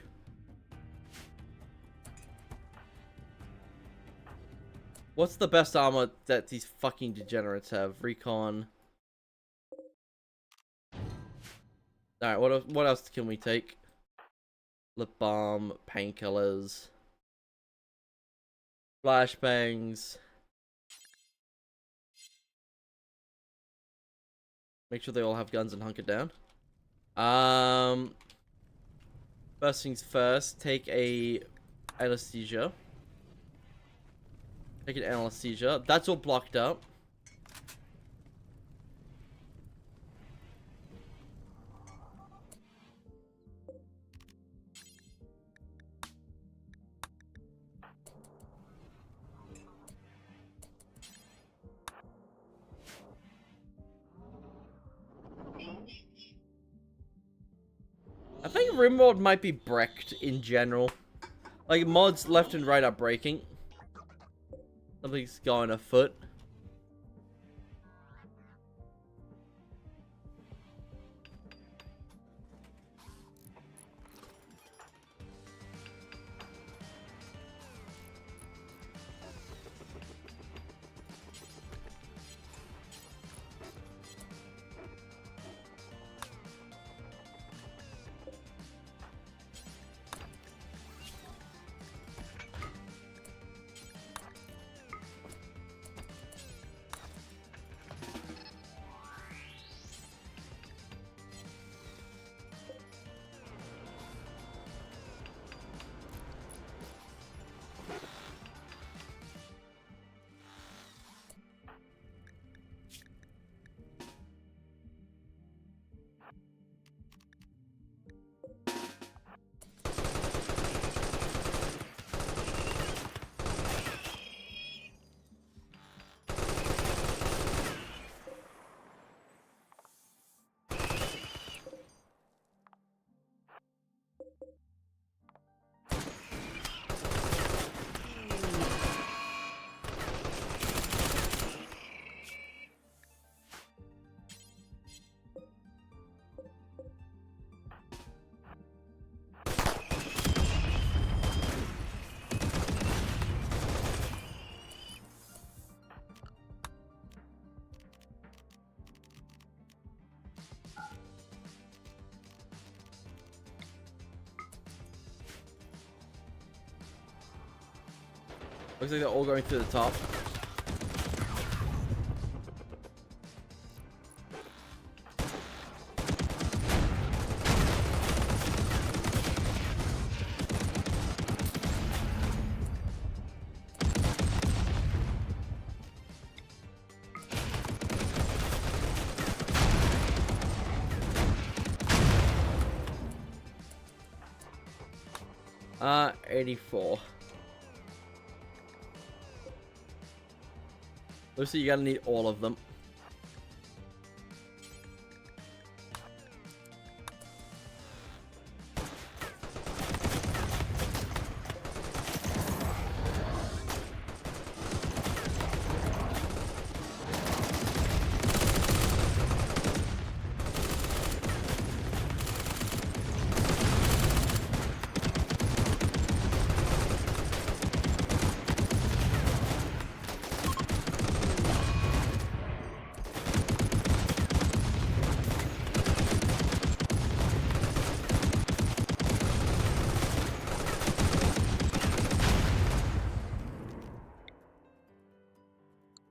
What's the best armor that these fucking degenerates have? Recon. Alright, what else can we take? Lip balm, painkillers. Flashbangs. Make sure they all have guns and hunker down. First things first, take a anesthesia. Take an anesthesia. That's all blocked up. I think RimWorld might be breaked in general. Like, mods left and right are breaking. Something's going afoot. Looks like they're all going through the top. Uh, 84. Looks like you're gonna need all of them.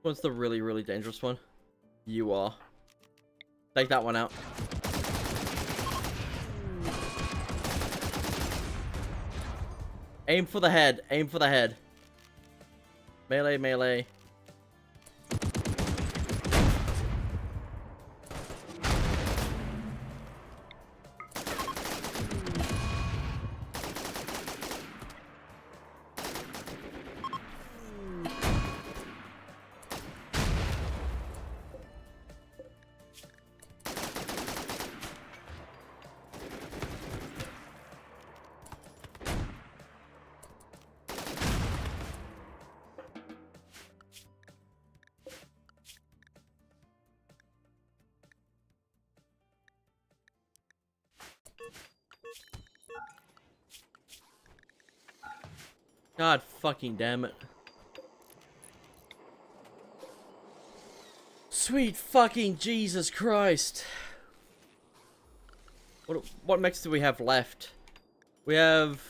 What's the really, really dangerous one? You are. Take that one out. Aim for the head. Aim for the head. Melee, melee. God fucking damn it. Sweet fucking Jesus Christ. What mechs do we have left? We have...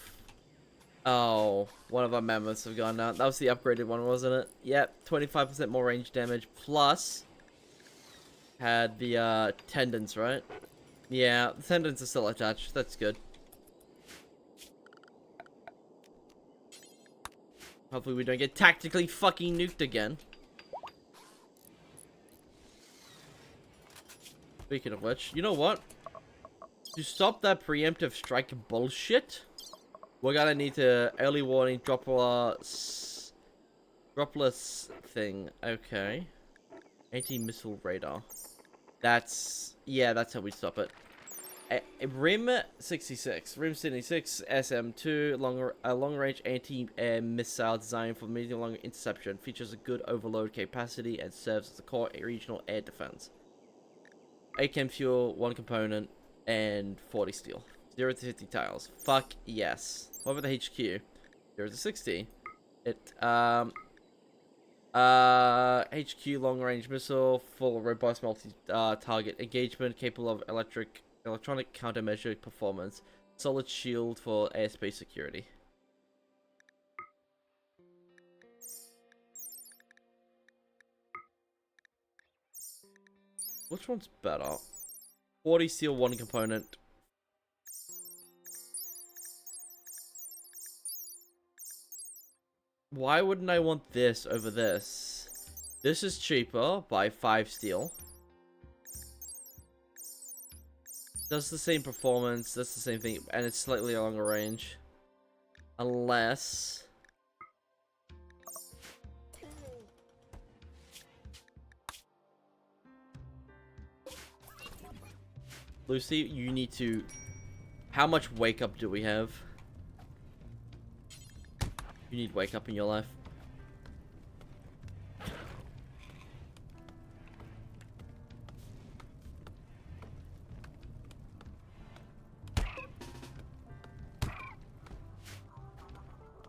Oh, one of our mammoths have gone down. That was the upgraded one, wasn't it? Yep, 25% more range damage, plus... Had the, tendons, right? Yeah, the tendons are still attached. That's good. Hopefully we don't get tactically fucking nuked again. Speaking of which, you know what? To stop that preemptive strike bullshit, we're gonna need to early warning dropless thing. Okay. Anti-missile radar. That's... Yeah, that's how we stop it. Rim 66, Rim 76, SM2, long-range anti-air missile designed for medium-long interception, features a good overload capacity and serves as a core regional air defense. 8 chem fuel, 1 component, and 40 steel. 0 to 50 tiles. Fuck yes. What about the HQ? 0 to 60. HQ long-range missile, full robust multi-target engagement, capable of electronic countermeasure performance, solid shield for airspace security. Which one's better? 40 steel, 1 component. Why wouldn't I want this over this? This is cheaper by 5 steel. Does the same performance, does the same thing, and it's slightly longer range. Unless... Lucy, you need to... How much wake up do we have? You need wake up in your life.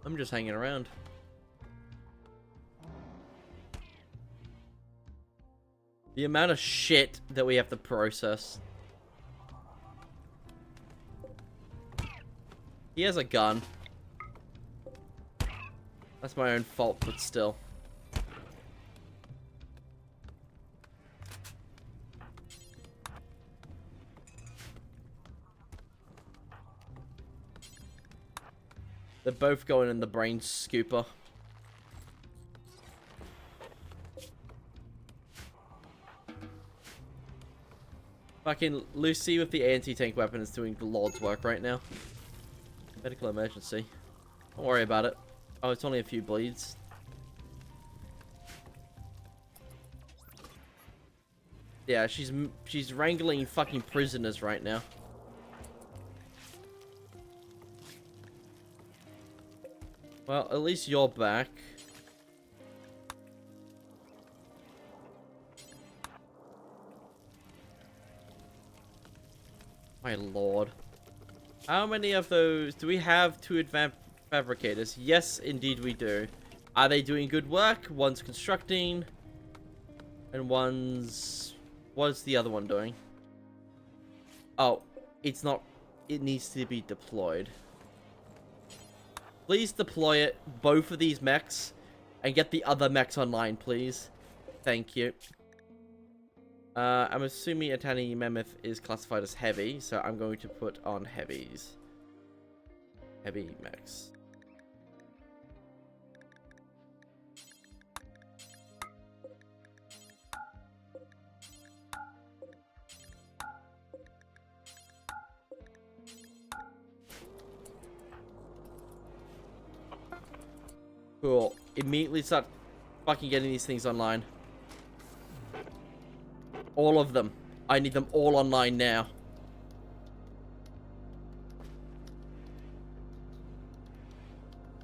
I'm just hanging around. The amount of shit that we have to process. He has a gun. That's my own fault, but still. They're both going in the brain scooper. Fucking Lucy with the anti-tank weapon is doing the Lord's work right now. Medical emergency. Don't worry about it. Oh, it's only a few bleeds. Yeah, she's wrangling fucking prisoners right now. Well, at least you're back. My lord. How many of those... Do we have 2 advanced fabricators? Yes, indeed we do. Are they doing good work? One's constructing. And one's... What's the other one doing? Oh, it's not... It needs to be deployed. Please deploy it, both of these mechs, and get the other mechs online, please. Thank you. I'm assuming a tiny mammoth is classified as heavy, so I'm going to put on heavies. Heavy mechs. Cool. Immediately start fucking getting these things online. All of them. I need them all online now.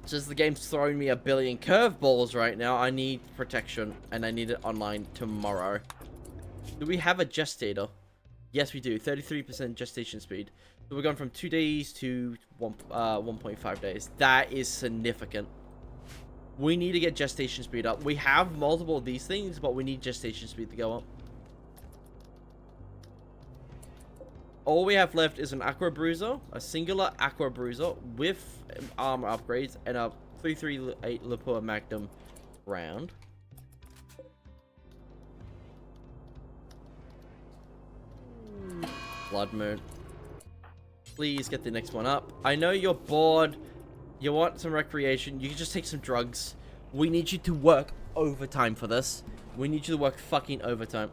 Just the game's throwing me a billion curveballs right now. I need protection, and I need it online tomorrow. Do we have a gestator? Yes, we do. 33% gestation speed. So we're going from 2 days to 1.5 days. That is significant. We need to get gestation speed up. We have multiple of these things, but we need gestation speed to go up. All we have left is an Aqua Bruiser, a singular Aqua Bruiser with armor upgrades, and a 338 Lapua Magnum round. Blood Moon. Please get the next one up. I know you're bored. You want some recreation. You can just take some drugs. We need you to work overtime for this. We need you to work fucking overtime.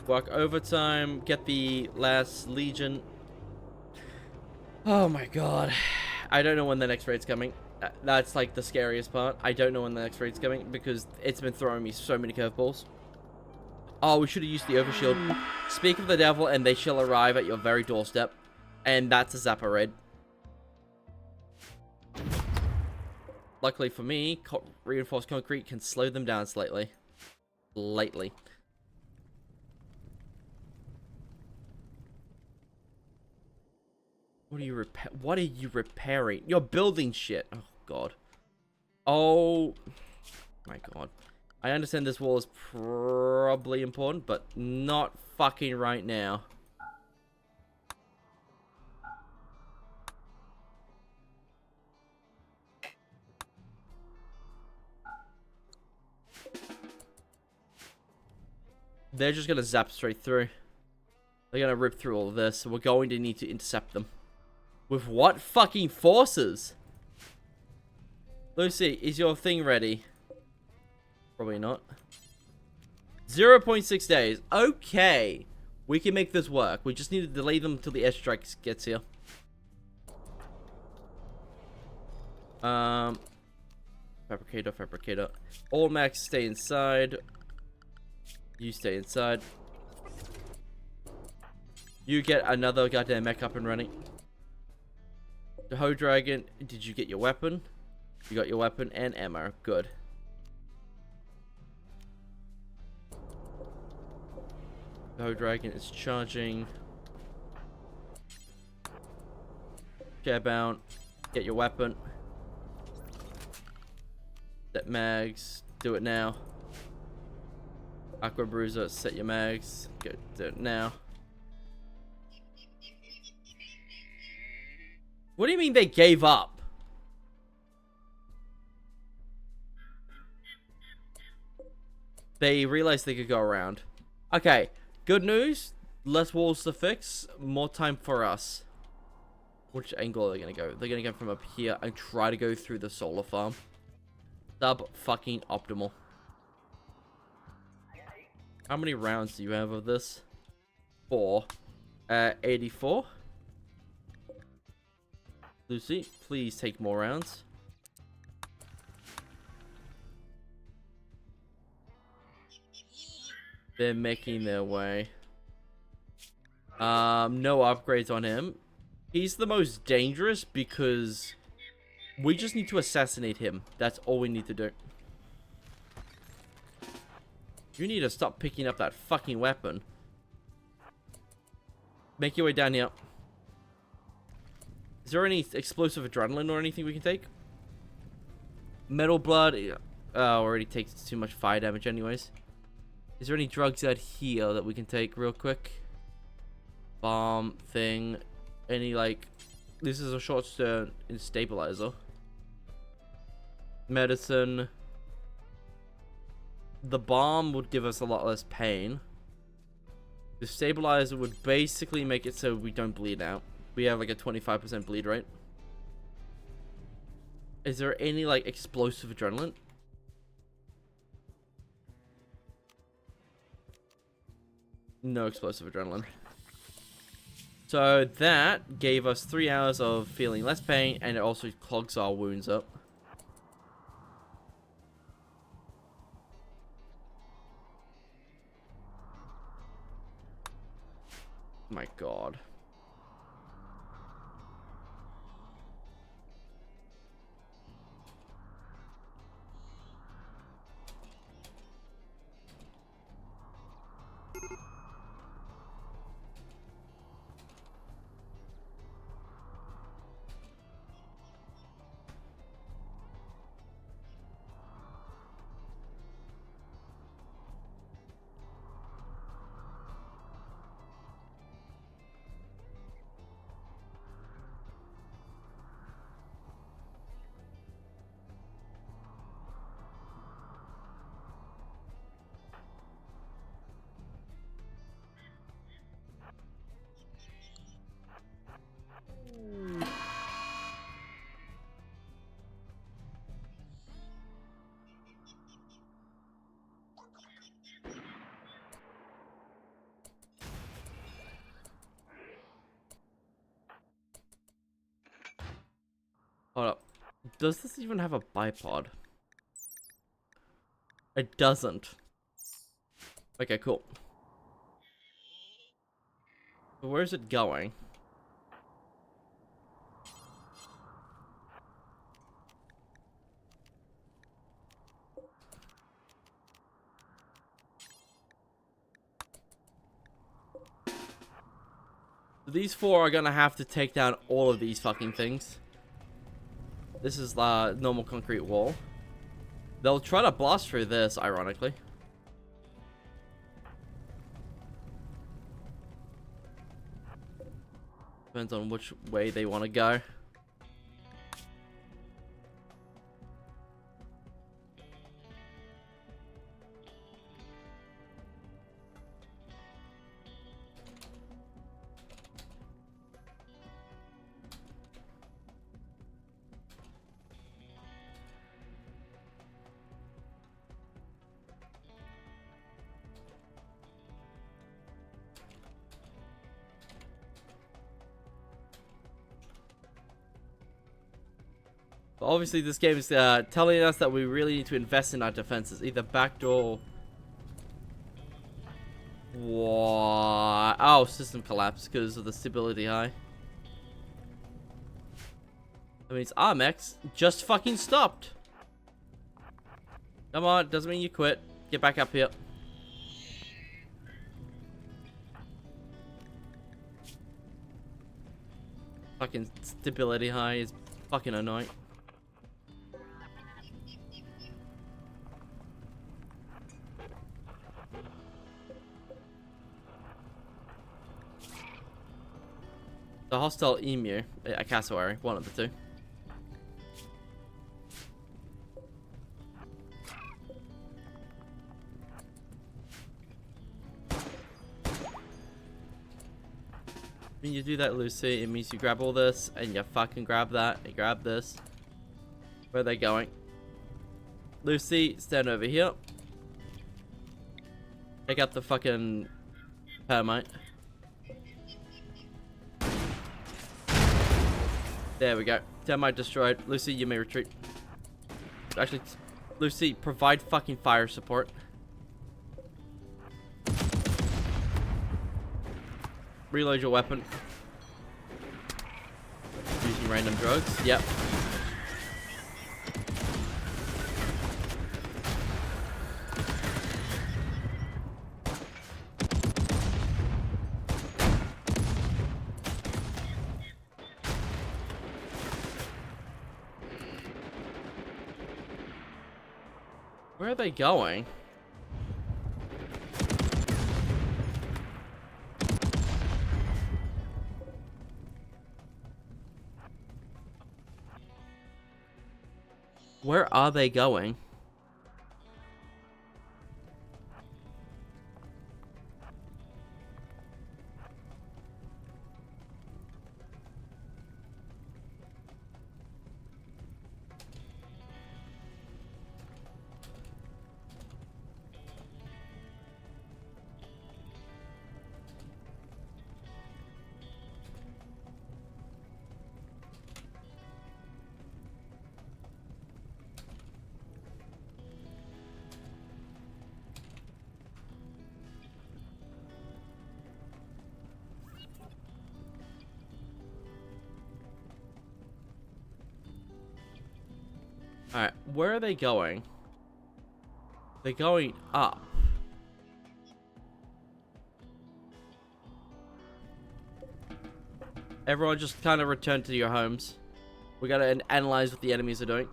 Work overtime. Get the last Legion. Oh my god. I don't know when the next raid's coming. That's like the scariest part. I don't know when the next raid's coming because it's been throwing me so many curveballs. Oh, we should have used the overshield. Speak of the devil and they shall arrive at your very doorstep. And that's a Zappa raid. Luckily for me, reinforced concrete can slow them down slightly. Lately. What are you repairing? You're building shit. Oh god. Oh my god. I understand this wall is probably important, but not fucking right now. They're just gonna zap straight through. They're gonna rip through all of this, so we're going to need to intercept them. With what fucking forces? Lucy, is your thing ready? Probably not. 0.6 days. Okay. We can make this work. We just need to delay them until the airstrike gets here. Fabricator. All max stay inside. You stay inside. You get another goddamn mech up and running. The Ho Dragon, did you get your weapon? You got your weapon and ammo. Good. The Ho Dragon is charging. Carebound, get your weapon. Set mags. Do it now. Aqua Bruiser, set your mags. Do it now. What do you mean they gave up? They realized they could go around. Okay, good news. Less walls to fix. More time for us. Which angle are they going to go? They're going to go from up here and try to go through the solar farm. Fucking optimal. How many rounds do you have of this? 4. 84. Lucy, please take more rounds. They're making their way. No upgrades on him. He's the most dangerous because we just need to assassinate him. That's all we need to do. You need to stop picking up that fucking weapon. Make your way down here. Is there any explosive adrenaline or anything we can take? Metal blood. Already takes too much fire damage anyways. Is there any drugs out here that we can take real quick? Bomb thing. Any like... This is a short-term stabilizer. Medicine. The bomb would give us a lot less pain. The stabilizer would basically make it so we don't bleed out. We have like a 25% bleed rate. Is there any like explosive adrenaline? No explosive adrenaline. So that gave us 3 hours of feeling less pain, and it also clogs our wounds up. My god. Does this even have a bipod? It doesn't. Okay, cool. But where's it going? These four are gonna have to take down all of these fucking things. This is the normal concrete wall. They'll try to blast through this, ironically. Depends on which way they want to go. But obviously, this game is telling us that we really need to invest in our defenses. Either backdoor. What? Oh, system collapse because of the stability high. That means Armex just fucking stopped. Come on, doesn't mean you quit. Get back up here. Fucking stability high is fucking annoying. The hostile emu, a cassowary, one of the two. When you do that, Lucy, it means you grab all this, and you fucking grab that, and grab this. Where are they going? Lucy, stand over here. Take out the fucking termite. There we go. Termite destroyed. Lucy, you may retreat. Actually, Lucy, provide fucking fire support. Reload your weapon. Using random drugs. Yep. Where are they going? Where are they going? Alright, where are they going? They're going up. Everyone just kind of return to your homes. We gotta analyze what the enemies are doing.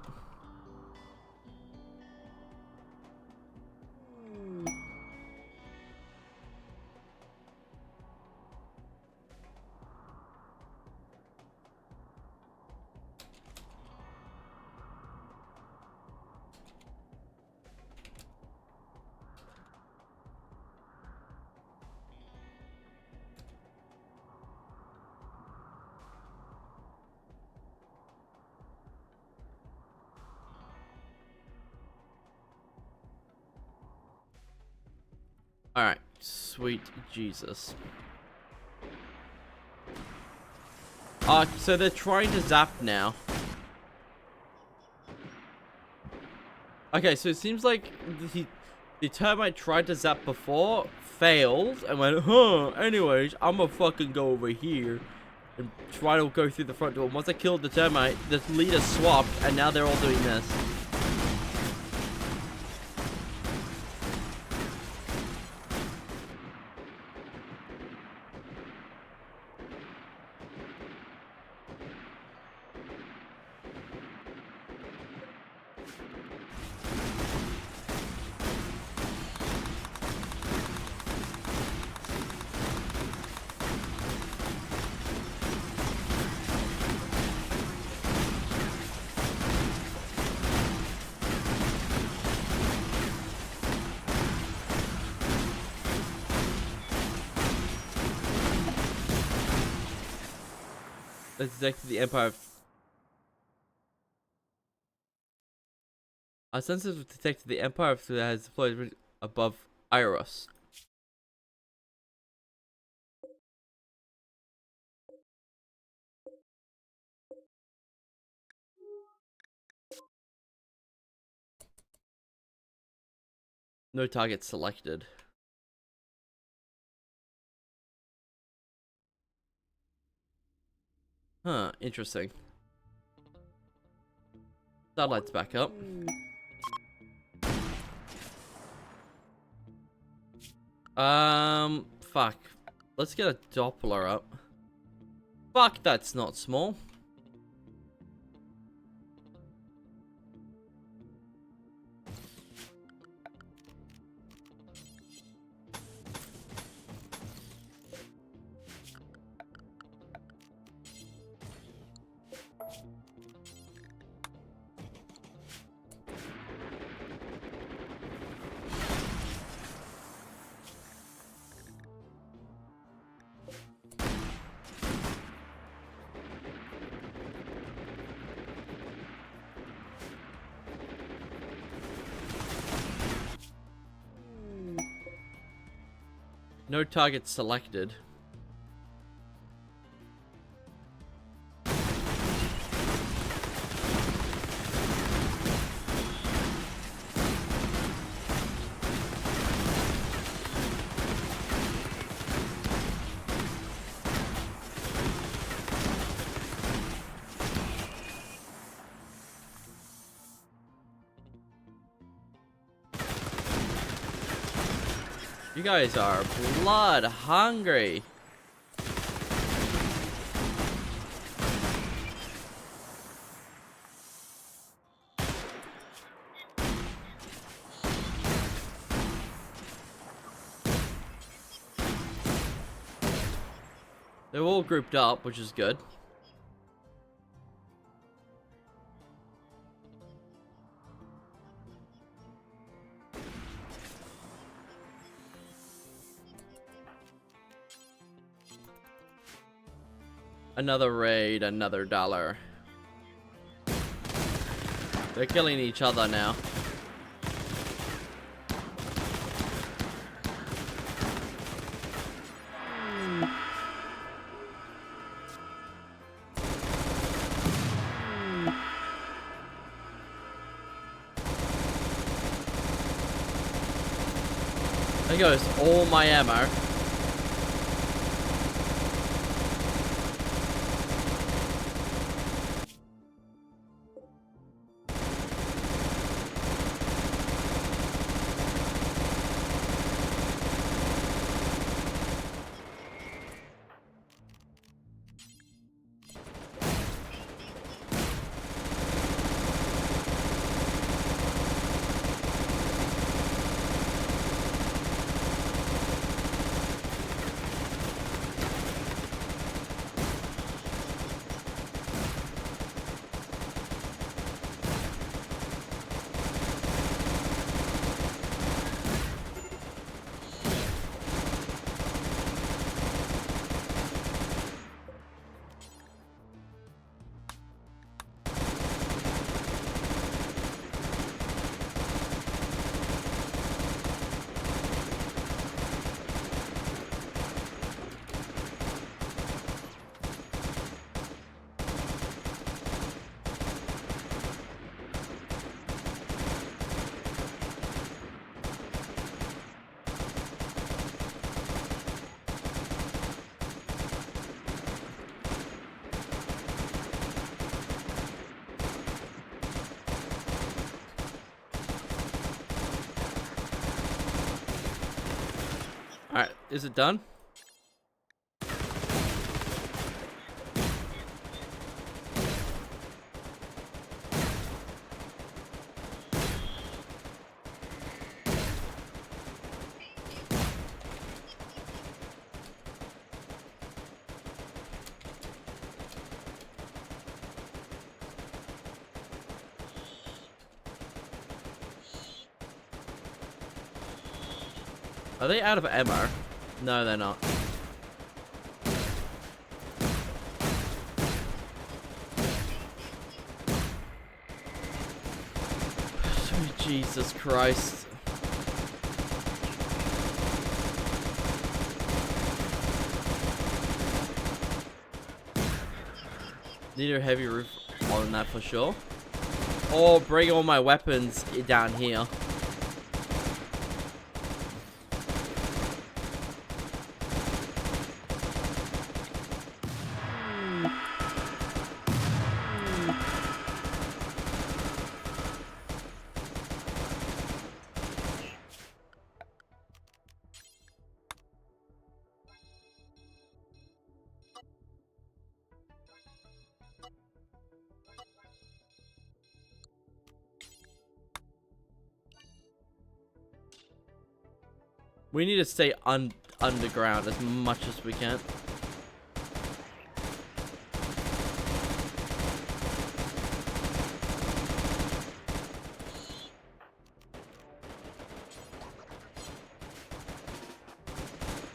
Alright, sweet Jesus. So they're trying to zap now. Okay, so it seems like the termite tried to zap before, failed, and went, huh, anyways, I'm gonna fucking go over here and try to go through the front door. And once I killed the termite, the leader swapped, and now they're all doing this. Let's detect the Empire of... Our sensors have detected the Empire of has deployed above Iros. No target selected. Huh, interesting. Satellite's back up. Fuck. Let's get a Doppler up. Fuck, that's not small. No target selected. You guys are blood hungry. They're all grouped up, which is good. Another raid, another dollar. They're killing each other now. There goes all my ammo. Alright, is it done? Are they out of ammo? No, they're not. Sweet Jesus Christ. Need a heavy roof on that for sure. Or bring all my weapons down here. We need to stay underground as much as we can.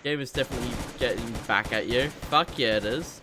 Game is definitely getting back at you. Fuck yeah, it is.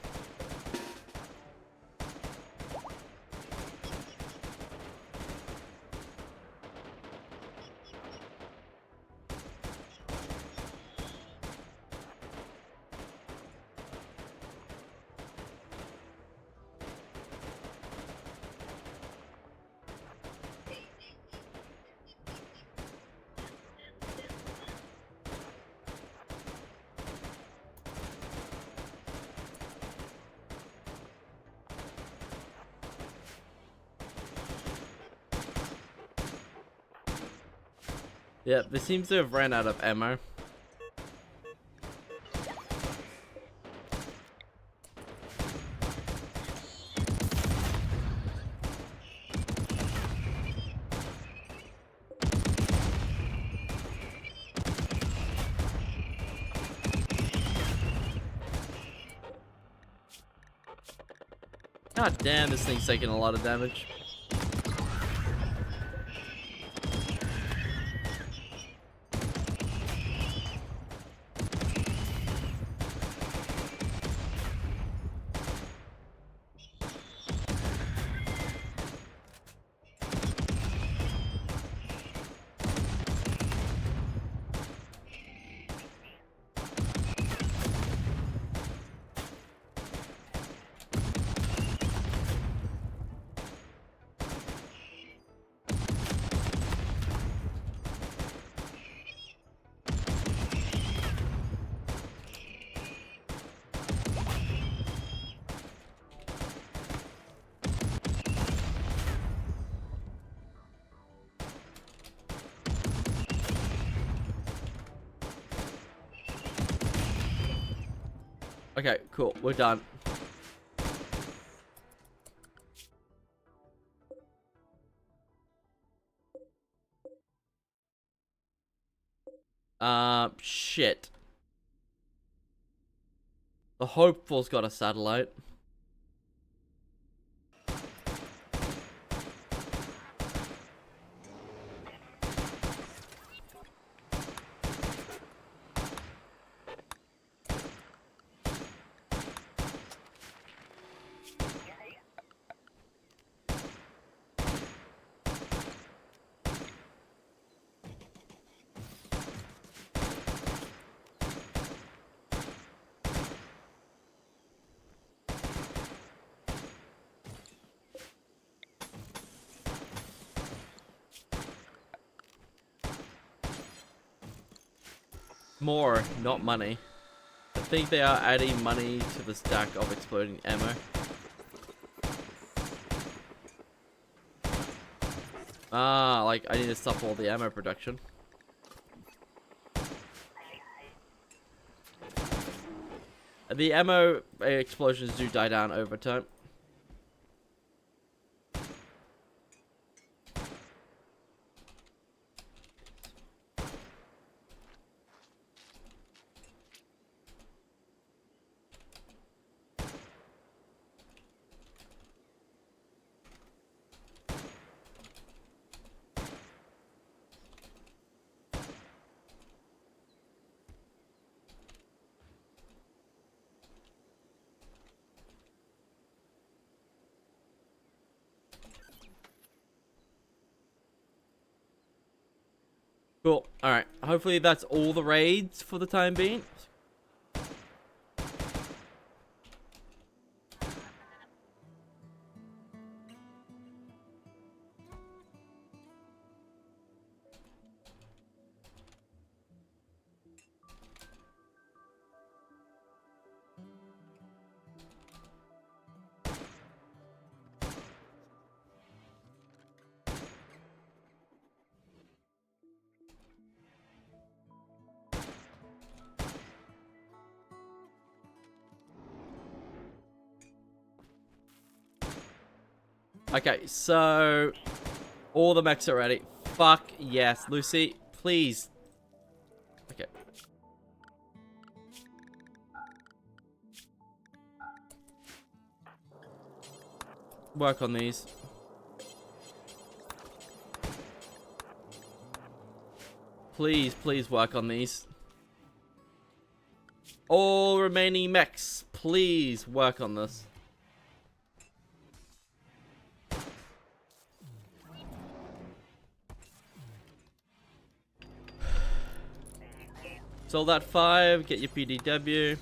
Yep, they seems to have ran out of ammo. God damn, this thing's taking a lot of damage. Okay, cool. We're done. Shit. The Hopeful's got a satellite. More, not money. I think they are adding money to the stack of exploding ammo. Ah, like I need to stop all the ammo production. The ammo explosions do die down over time. Cool. Alright. Hopefully that's all the raids for the time being. Okay, so all the mechs are ready. Fuck yes, Lucy, please. Okay. Work on these. Please, please work on these. All remaining mechs, please work on this. Sold that 5, get your PDW.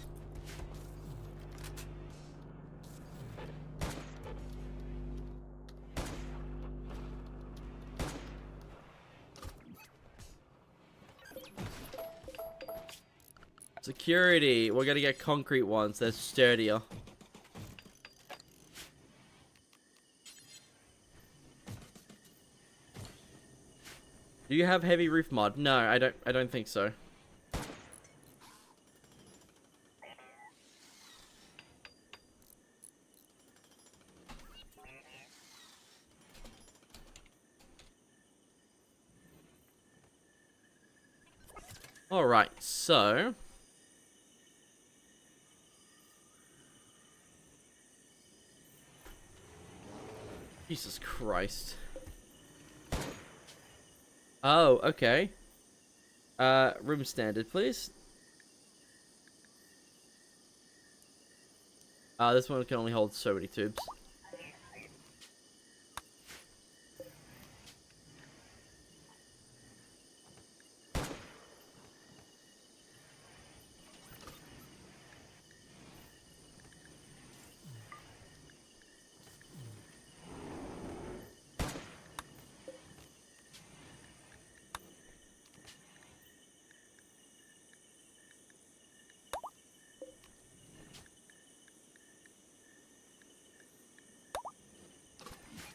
Security, we're gonna get concrete ones, they're sturdier. Do you have heavy roof mod? No, I don't think so. Alright, so... Jesus Christ. Oh, okay. Room standard, please. This one can only hold so many tubes.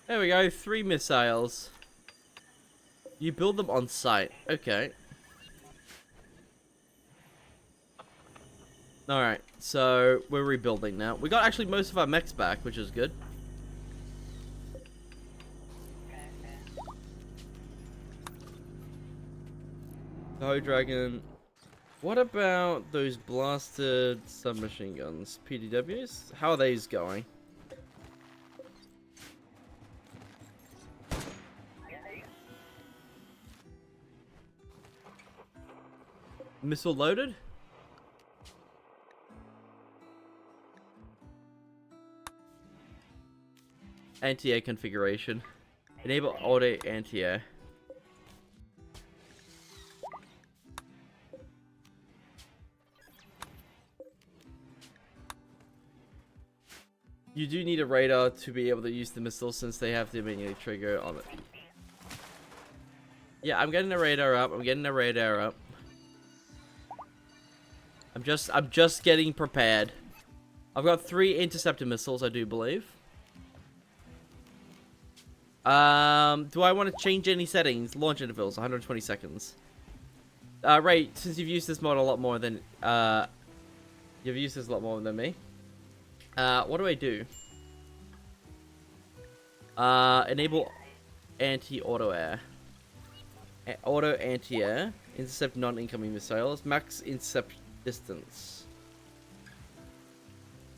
There we go, 3 missiles. You build them on site. Okay. Alright, so we're rebuilding now. We got actually most of our mechs back, which is good. Oh, Dragon. What about those blasted submachine guns? PDWs? How are these going? Missile loaded? Anti-air configuration. Enable auto anti-air. You do need a radar to be able to use the missile since they have to immediately trigger on it. Yeah, I'm getting a radar up. I'm getting a radar up. I'm just getting prepared. I've got 3 interceptor missiles, I do believe. Do I want to change any settings? Launch intervals, 120 seconds. Ray, since you've used this mod a lot more than You've used this a lot more than me. What do I do? Enable anti-auto air. Auto anti-air. Intercept non-incoming missiles. Max intercept distance.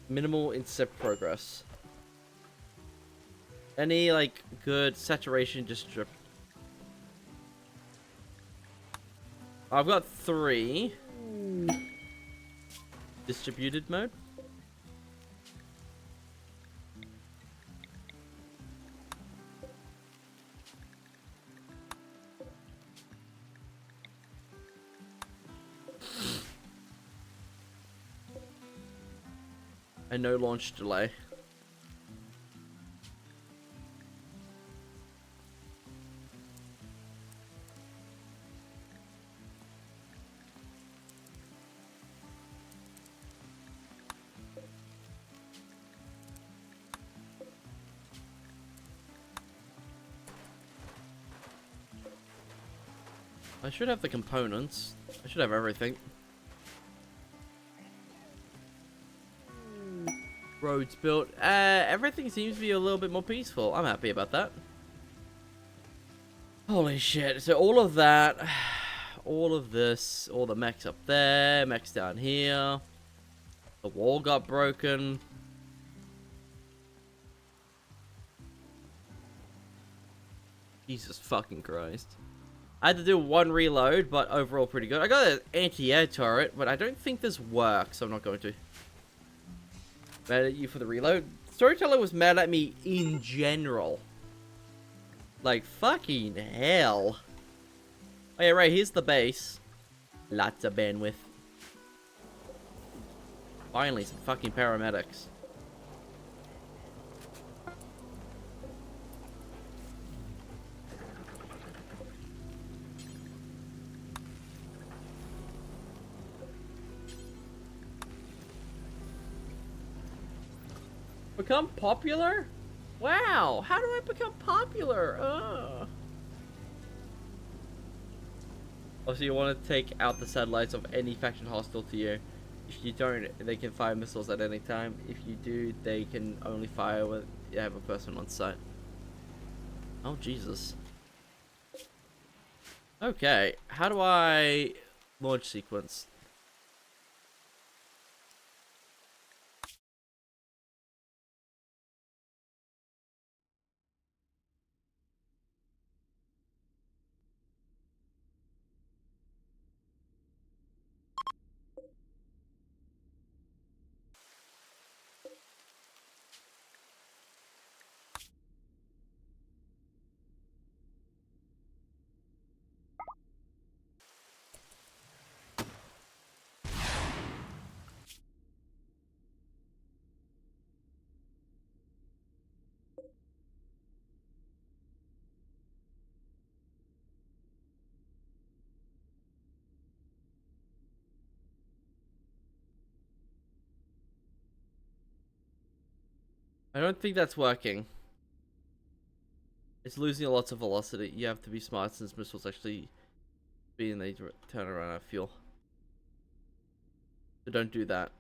Minimal intercept progress. Any, like, good saturation strip. I've got 3. Distributed mode. And no launch delay. I should have the components. I should have everything. Roads built. Everything seems to be a little bit more peaceful. I'm happy about that. Holy shit. So all of that, all of this, all the mechs up there, mechs down here. The wall got broken. Jesus fucking Christ. I had to do 1 reload, but overall pretty good. I got an anti-air turret, but I don't think this works, so I'm not going to. Mad at you for the reload. Storyteller was mad at me in general. Like, fucking hell. Oh yeah, right, here's the base. Lots of bandwidth. Finally, some fucking paramedics. Become popular? Wow, how do I become popular? Also, you want to take out the satellites of any faction hostile to you. If you don't, they can fire missiles at any time. If you do, they can only fire when you have a person on site. Oh, Jesus. Okay, how do I launch sequence? I don't think that's working. It's losing lots of velocity. You have to be smart since missiles actually speed and they turn around out of fuel. So don't do that.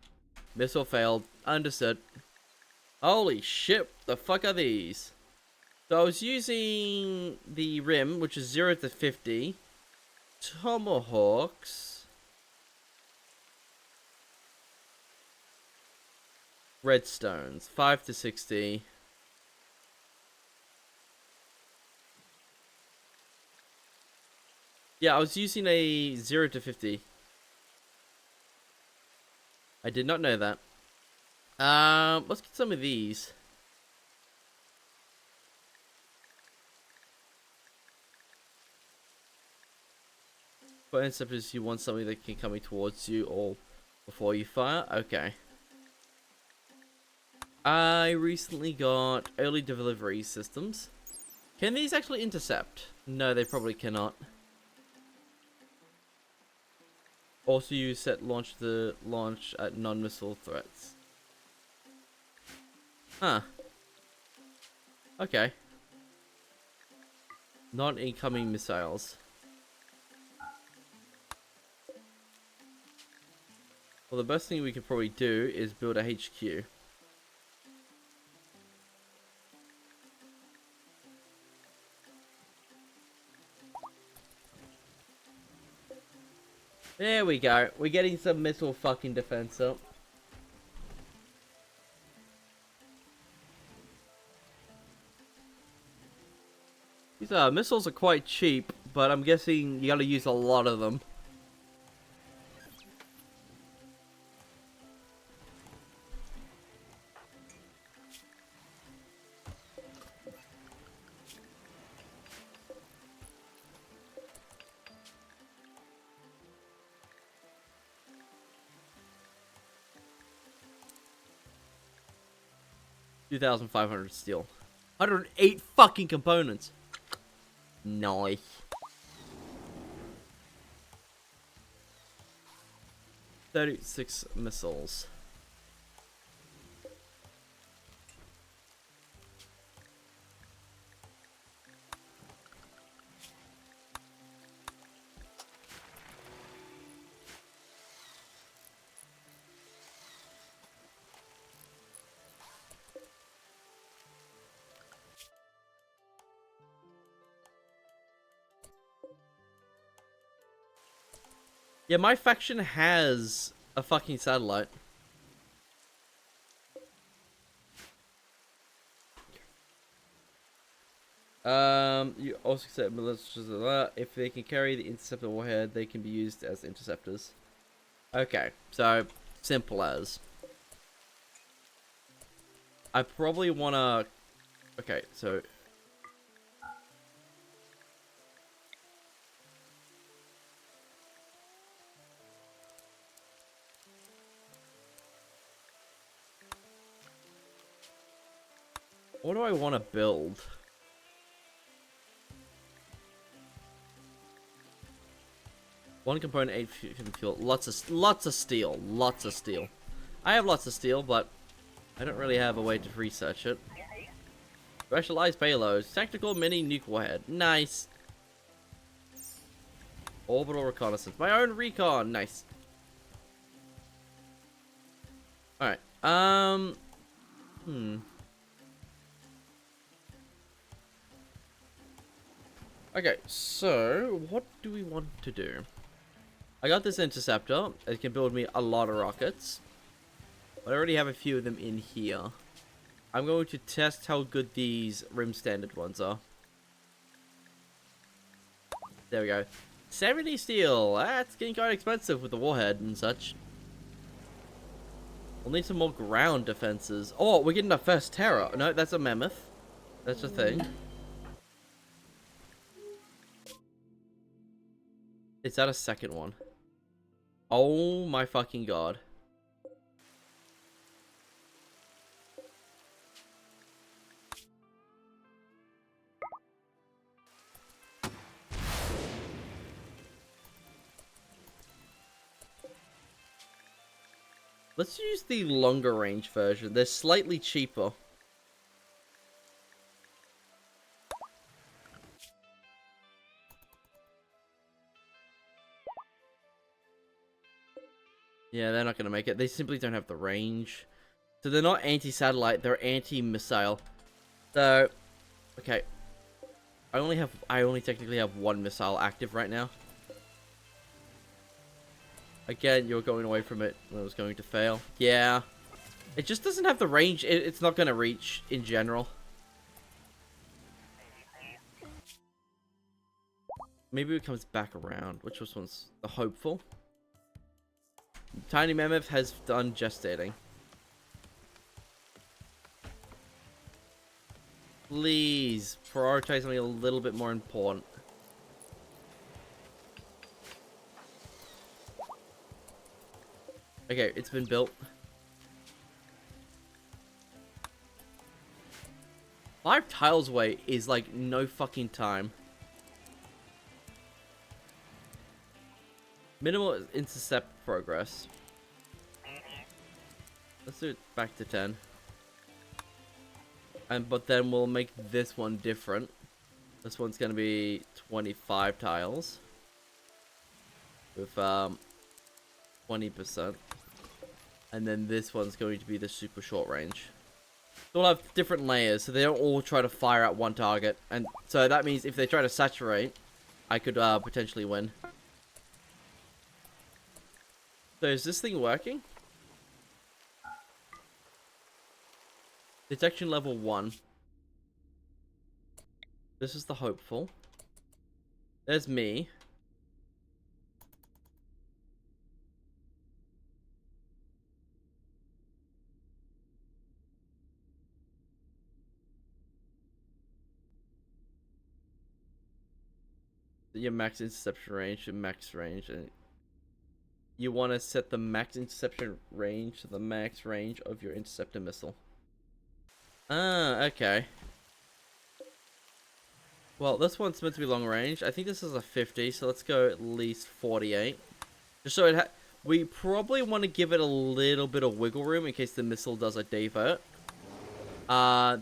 Missile failed. Understood. Holy shit, the fuck are these? So I was using the rim, which is 0 to 50. Tomahawks. Redstones, 5 to 60. Yeah, I was using a 0 to 50. I did not know that. Let's get some of these. For interceptors, you want something that can come towards you or before you fire? Okay. I recently got early delivery systems. Can these actually intercept? No, they probably cannot. Also, you set launch at non-missile threats. Huh. Okay. Non-incoming missiles. Well, the best thing we could probably do is build a HQ. There we go. We're getting some missile fucking defense up. These missiles are quite cheap, but I'm guessing you gotta use a lot of them. $2,500 steel. 108 fucking components. Nice. $36 missiles. Yeah, my faction has a fucking satellite. You also said if they can carry the interceptor warhead, they can be used as interceptors. Okay, so simple as. I probably wanna. Okay, so. What do I want to build? One component, 8 fuel. Lots of steel. Lots of steel. I have lots of steel, but I don't really have a way to research it. Specialized payloads. Tactical mini nuke warhead. Nice. Orbital reconnaissance. My own recon. Nice. Alright. Okay, so what do we want to do? I got this interceptor. It can build me a lot of rockets. But I already have a few of them in here. I'm going to test how good these rim standard ones are. There we go. 70 steel. That's getting quite expensive with the warhead and such. We'll need some more ground defenses. Oh, we're getting our first terror. No, that's a mammoth. That's a thing. Is that a second one? Oh my fucking god. Let's use the longer range version. They're slightly cheaper. Yeah, they're not going to make it. They simply don't have the range. So they're not anti-satellite, they're anti-missile. So, okay. I only technically have one missile active right now. Again, you're going away from it when it was going to fail. Yeah. It just doesn't have the range. It's not going to reach in general. Maybe it comes back around. Which one's the hopeful? Tiny Mammoth has done gestating. Please, prioritize something a little bit more important. Okay, it's been built. 5 tiles away is like no fucking time. Minimal intercept progress. Let's do it back to 10. But then we'll make this one different. This one's gonna be 25 tiles. With 20%. And then this one's going to be the super short range. They'll have different layers, so they don't all try to fire at one target. And so that means if they try to saturate, I could potentially win. So is this thing working? Detection level 1. This is the hopeful. There's me. Your max interception range and max range, and you want to set the max interception range to the max range of your interceptor missile. Ah, okay. Well, this one's meant to be long range. I think this is a 50, so let's go at least 48. Just so it we probably want to give it a little bit of wiggle room in case the missile does a divert.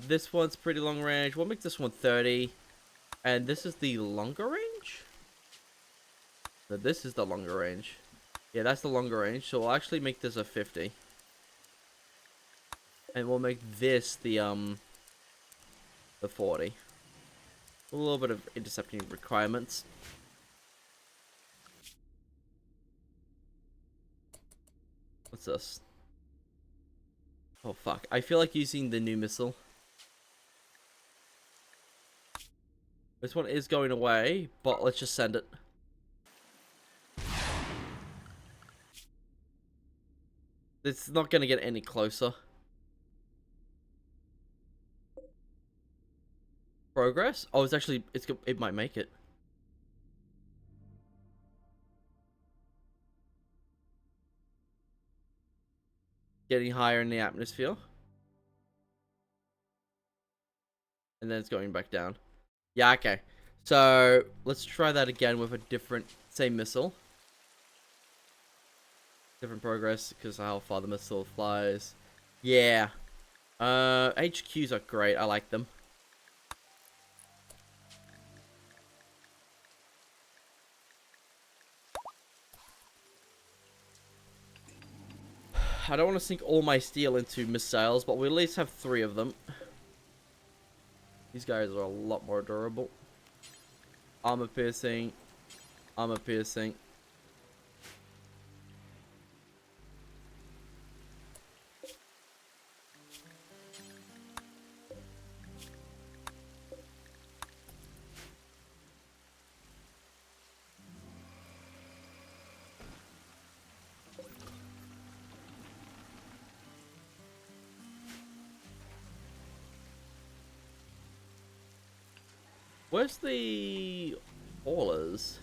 This one's pretty long range. We'll make this one 30. And this is the longer range? So this is the longer range. Yeah, that's the longer range. So we'll actually make this a 50. And we'll make this the 40. A little bit of intercepting requirements. What's this? Oh fuck. I feel like using the new missile. This one is going away, but let's just send it. It's not going to get any closer. Progress? Oh, it's actually, it might make it. Getting higher in the atmosphere. And then it's going back down. Yeah, okay. So, let's try that again with a different, same missile. Different progress, because of how far the missile flies. Yeah. HQs are great, I like them. I don't want to sink all my steel into missiles, but we at least have 3 of them. These guys are a lot more durable. Armor piercing. Armor piercing. Where's the haulers?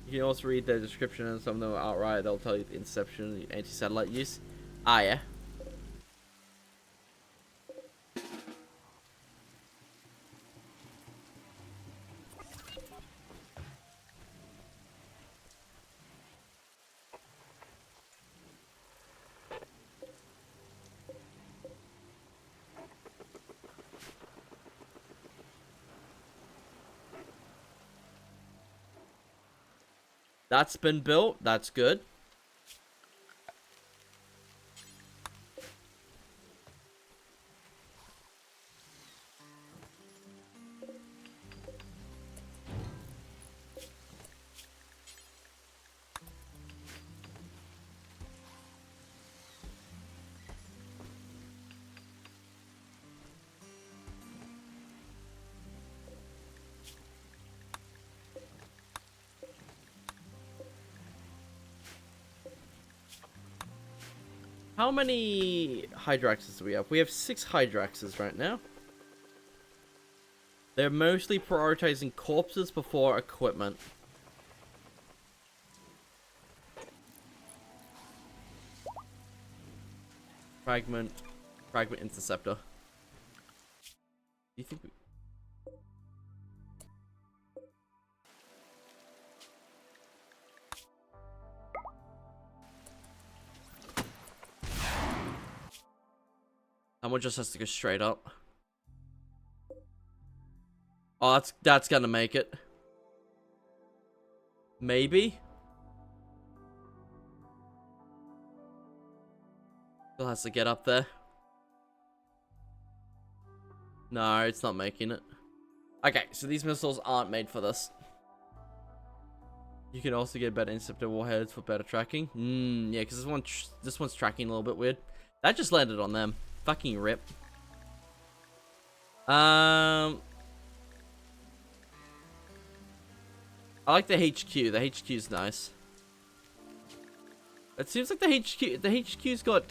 You can also read the description, and some of them outright they'll tell you the interception, the anti-satellite use. Ah, yeah. That's been built. That's good. How many Hydraxes do we have? We have 6 Hydraxes right now. They're mostly prioritizing corpses before equipment. Fragment interceptor. Do you think we... Someone just has to go straight up. Oh, that's gonna make it. Maybe? Still has to get up there. No, it's not making it. Okay, so these missiles aren't made for this. You can also get better interceptor warheads for better tracking. Yeah, because this one's tracking a little bit weird. That just landed on them. Fucking rip. I like the HQ. The HQ is nice. It seems like the HQ's got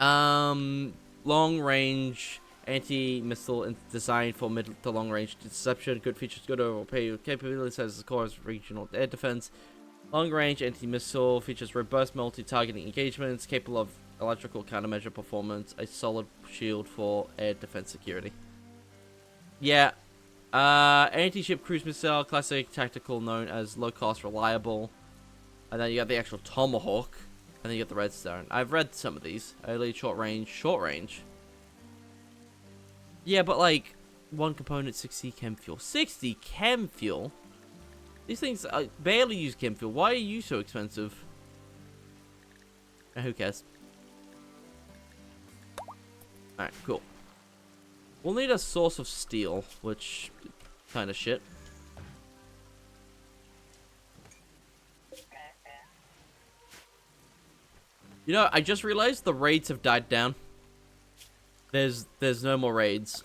long range anti-missile designed for mid to long range interception. Good features, good overall capabilities as the core of regional air defense. Long range anti-missile features robust multi-targeting engagements, capable of electrical countermeasure performance, a solid shield for air defense security. Yeah. Anti-ship cruise missile, classic tactical, known as low cost, reliable. And then you got the actual Tomahawk. And then you got the Redstone. I've read some of these. Early, short range, short range. Yeah, but like, one component, 60 chem fuel. 60 chem fuel? These things barely use chem fuel. Why are you so expensive? Who cares? Alright, cool. We'll need a source of steel, which kind of shit. You know, I just realized the raids have died down. There's no more raids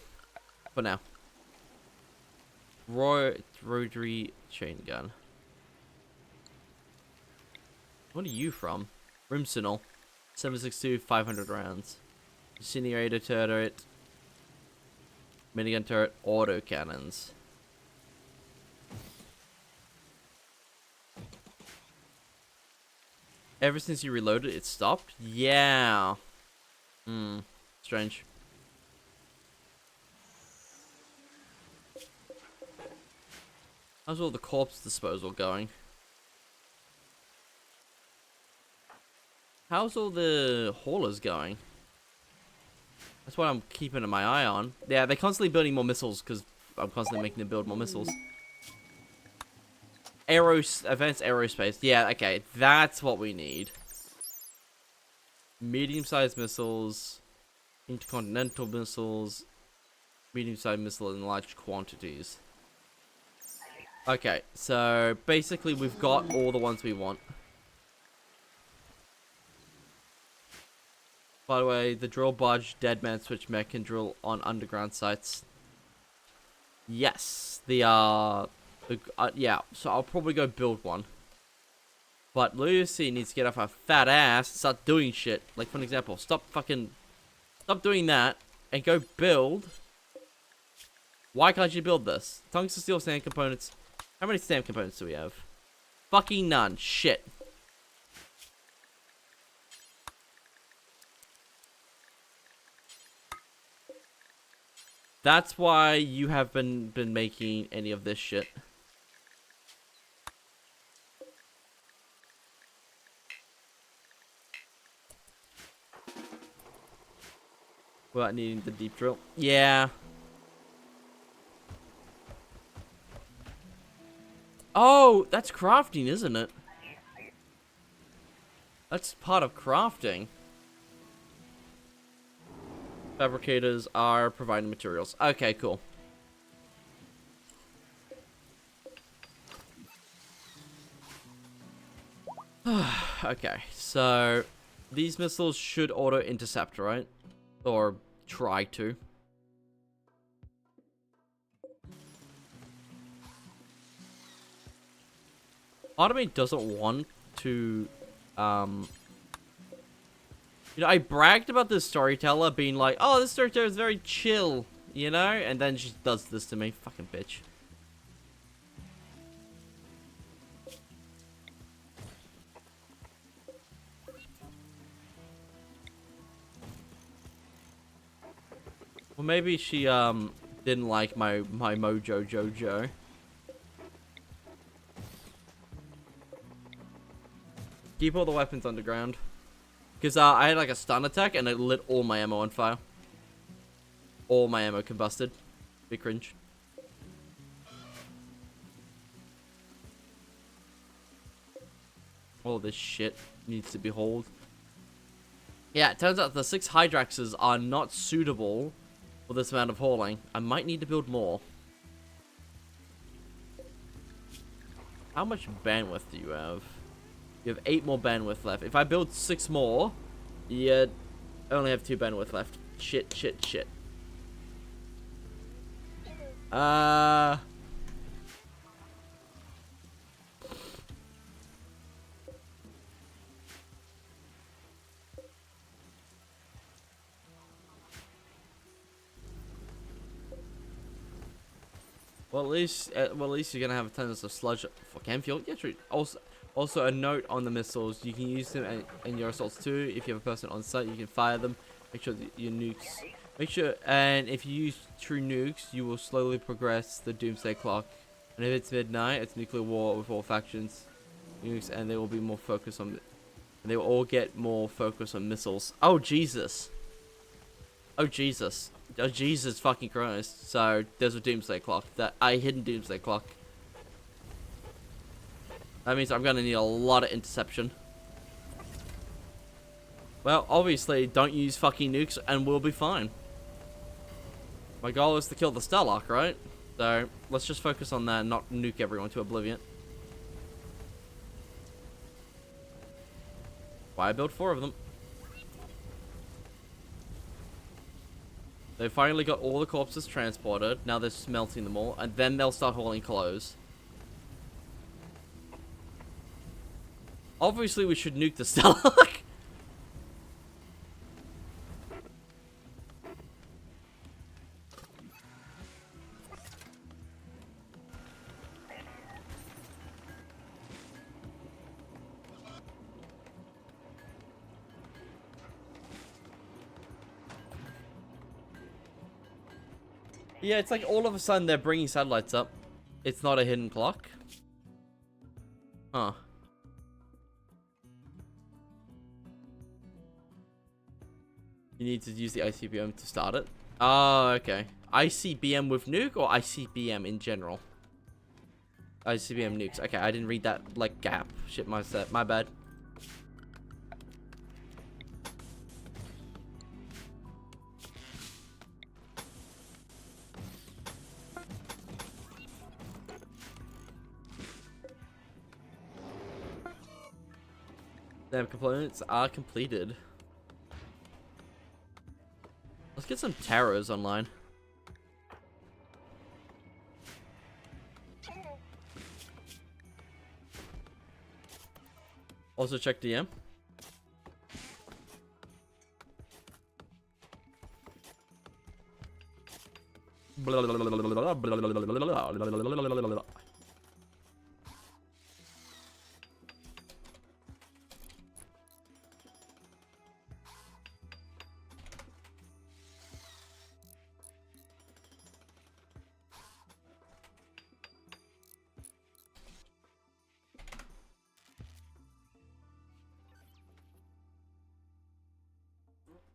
for now. Rotary chain gun. What are you from? Rimsenal. 762, 500 rounds. Incinerator turret. Minigun turret. Auto cannons. Ever since you reloaded, it stopped? Yeah. Strange. How's all the corpse disposal going? How's all the haulers going? That's what I'm keeping my eye on. Yeah, they're constantly building more missiles because I'm constantly making them build more missiles. Advanced aerospace. Yeah, okay. That's what we need. Medium-sized missiles. Intercontinental missiles. Medium-sized missile in large quantities. Okay, so basically we've got all the ones we want. By the way, the drill barge, dead man switch mech can drill on underground sites. Yes, yeah, so I'll probably go build one. But Lucy needs to get off her fat ass and start doing shit. Like, for an example, stop doing that and go build. Why can't you build this? Tungsten steel sand components. How many sand components do we have? Fucking none. Shit. That's why you have been making any of this shit. Without needing the deep drill. Yeah. Oh, that's crafting, isn't it? That's part of crafting. Fabricators are providing materials. Okay, cool. Okay, so these missiles should auto-intercept, right? Or try to. Part of me doesn't want to, you know, I bragged about this storyteller being like, oh, this storyteller is very chill, you know? And then she does this to me. Fucking bitch. Well, maybe she, didn't like my Mojo Jojo. Keep all the weapons underground. Because I had like a stun attack and it lit all my ammo on fire. All my ammo combusted. Big cringe. All this shit needs to be hauled. Yeah, it turns out the 6 Hydraxes are not suitable for this amount of hauling. I might need to build more. How much bandwidth do you have? You have 8 more bandwidth left. If I build 6 more, you only have 2 bandwidth left. Shit, shit, shit. Well, at least you're gonna have a ton of sludge for chem fuel. Yeah, true. Also a note on the missiles: you can use them in your assaults too. If you have a person on site, you can fire them. Make sure that your nukes. Make sure, and if you use true nukes, you will slowly progress the doomsday clock. And if it's midnight, it's nuclear war with all factions, nukes, and they will be more focused on. And they will all get more focus on missiles. Oh Jesus! Oh Jesus! Oh Jesus fucking Christ! So there's a doomsday clock. That hidden doomsday clock. That means I'm gonna need a lot of interception. Well, obviously, don't use fucking nukes, and we'll be fine. My goal is to kill the Starlark, right? So let's just focus on that, and not nuke everyone to oblivion. Why I built 4 of them? They finally got all the corpses transported. Now they're smelting them all, and then they'll start hauling clothes. Obviously, we should nuke the Starlark. Yeah, it's like all of a sudden they're bringing satellites up. It's not a hidden clock. Huh. You need to use the ICBM to start it. Oh, okay. ICBM with nuke or ICBM in general? ICBM nukes. Okay, I didn't read that like gap. Shit, my bad. Damn, components are completed. Let's get some taros online. Also check DM.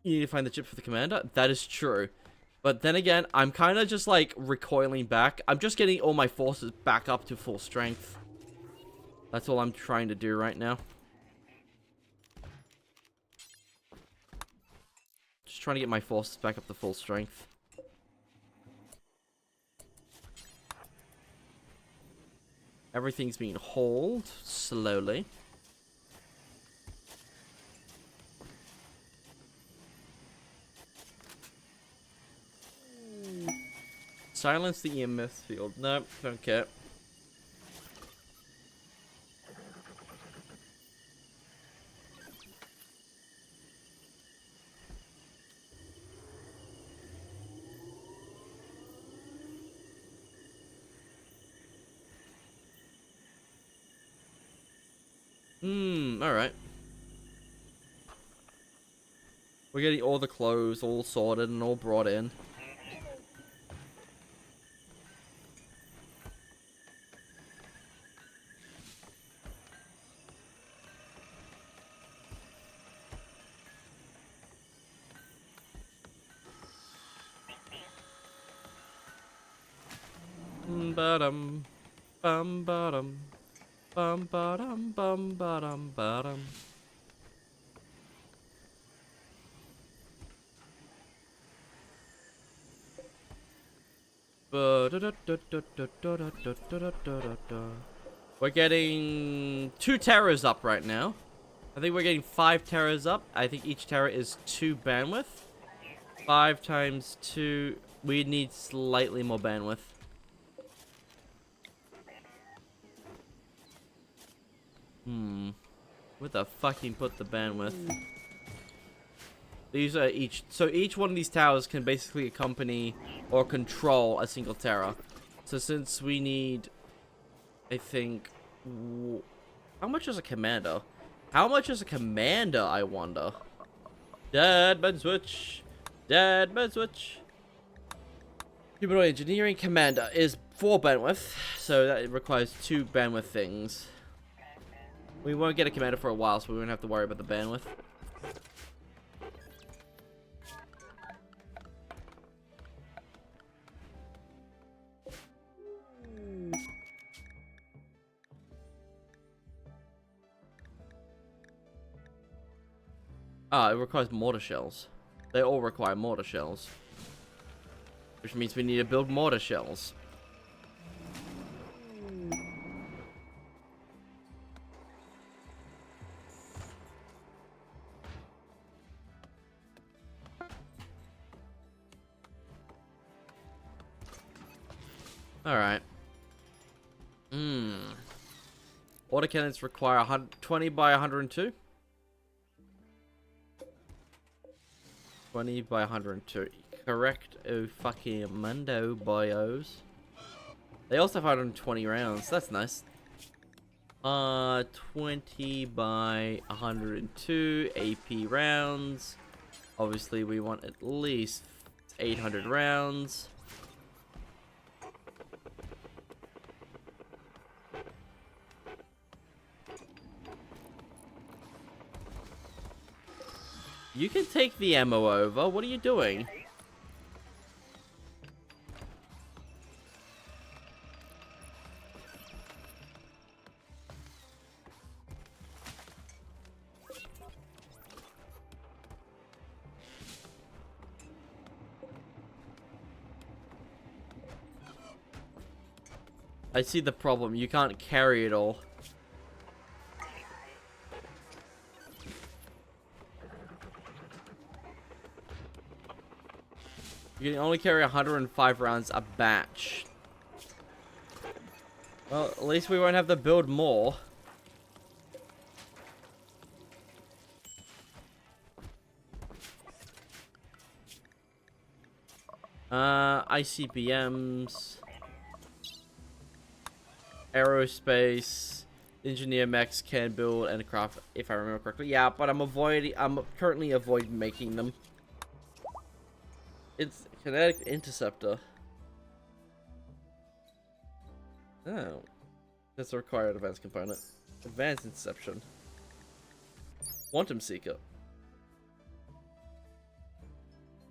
You need to find the chip for the commander. That is true. But then again, I'm kind of just like recoiling back. I'm just getting all my forces back up to full strength. That's all I'm trying to do right now. Just trying to get my forces back up to full strength. Everything's being hauled slowly. Silence the EMF field. Nope, don't care. Alright. We're getting all the clothes all sorted and all brought in. Ba-dum, bum-ba-dum, bum-ba-dum, bum-ba-dum, ba-dum. We're getting 2 terrors up right now. I think we're getting 5 terrors up. I think each terror is 2 bandwidth. 5 times 2. We need slightly more bandwidth. Where the fucking put the bandwidth? These are each. So each one of these towers can basically accompany or control a single terror. So since we need, I think, how much is a commander? How much is a commander, I wonder? Deadman switch. Deadman switch. Humanoid engineering commander is 4 bandwidth, so that requires 2 bandwidth things. We won't get a commander for a while, so we won't have to worry about the bandwidth. Ah, it requires mortar shells. They all require mortar shells. Which means we need to build mortar shells. Alright. Autocannons require 120 by 102. 20 by 102. Correct. Oh, fucking mundo, bios. They also have 120 rounds. That's nice. 20 by 102 AP rounds. Obviously, we want at least 800 rounds. You can take the ammo over. What are you doing? I see the problem. You can't carry it all. You can only carry 105 rounds a batch. Well, at least we won't have to build more. ICBMs. Aerospace. Engineer mechs can build and craft, if I remember correctly. Yeah, but I'm currently avoiding making them. It's kinetic interceptor. Oh. That's a required advanced component. Advanced interception. Quantum seeker.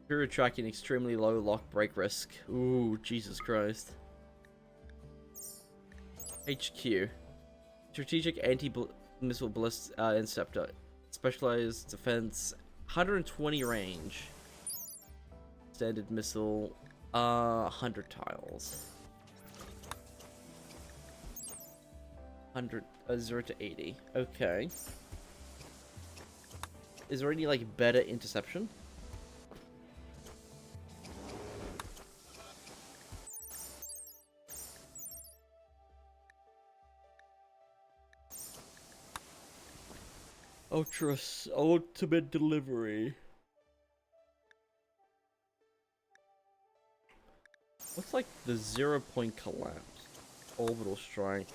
Superior tracking, extremely low lock break risk. Ooh, Jesus Christ. HQ. Strategic anti-missile ballistic interceptor. Specialized defense. 120 range. Standard missile. 100 tiles. 0 to 80. Okay. Is there any, like, better interception? Ultimate delivery. Looks like the 0-point collapse. Orbital strike.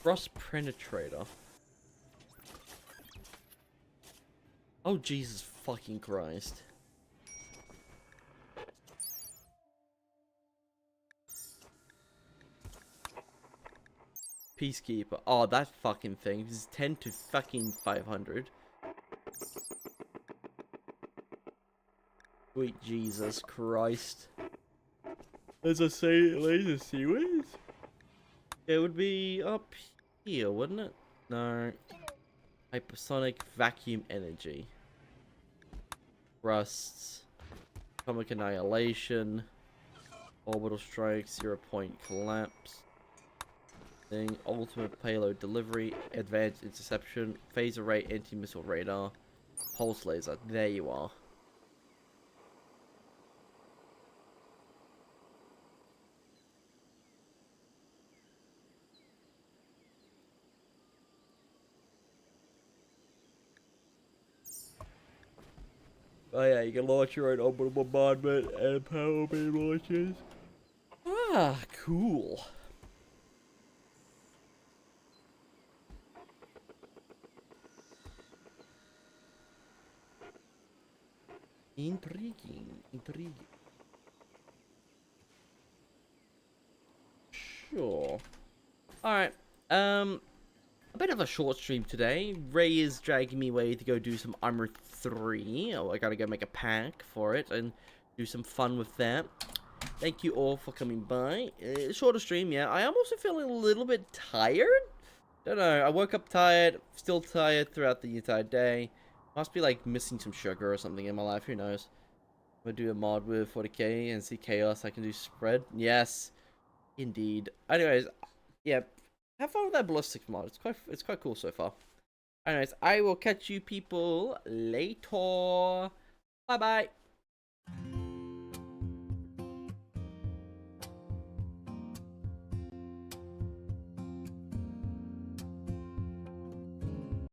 Thrust penetrator. Oh, Jesus fucking Christ. Peacekeeper. Oh, that fucking thing. This is 10 to fucking 500. Sweet Jesus Christ. As I say, laser seaways? It would be up here, wouldn't it? No. Hypersonic vacuum energy. Rusts. Atomic annihilation. Orbital strike, 0-point collapse. Thing, ultimate payload delivery, advanced interception, phaser rate, anti-missile radar, pulse laser. There you are. Oh yeah, you can launch your own orbital bombardment and power beam launches. Ah, cool. Intriguing, intriguing. Sure. Alright, a bit of a short stream today. Ray is dragging me away to go do some Armor 3. Oh, I gotta go make a pack for it and do some fun with that. Thank you all for coming by. Shorter stream, yeah. I am also feeling a little bit tired. Don't know, I woke up tired, still tired throughout the entire day. Must be like missing some sugar or something in my life, who knows. I'm gonna do a mod with 40k and see chaos. I can do spread. Yes, indeed. Anyways, yeah, have fun with that ballistics mod. It's quite cool so far. Anyways, I will catch you people later. Bye bye.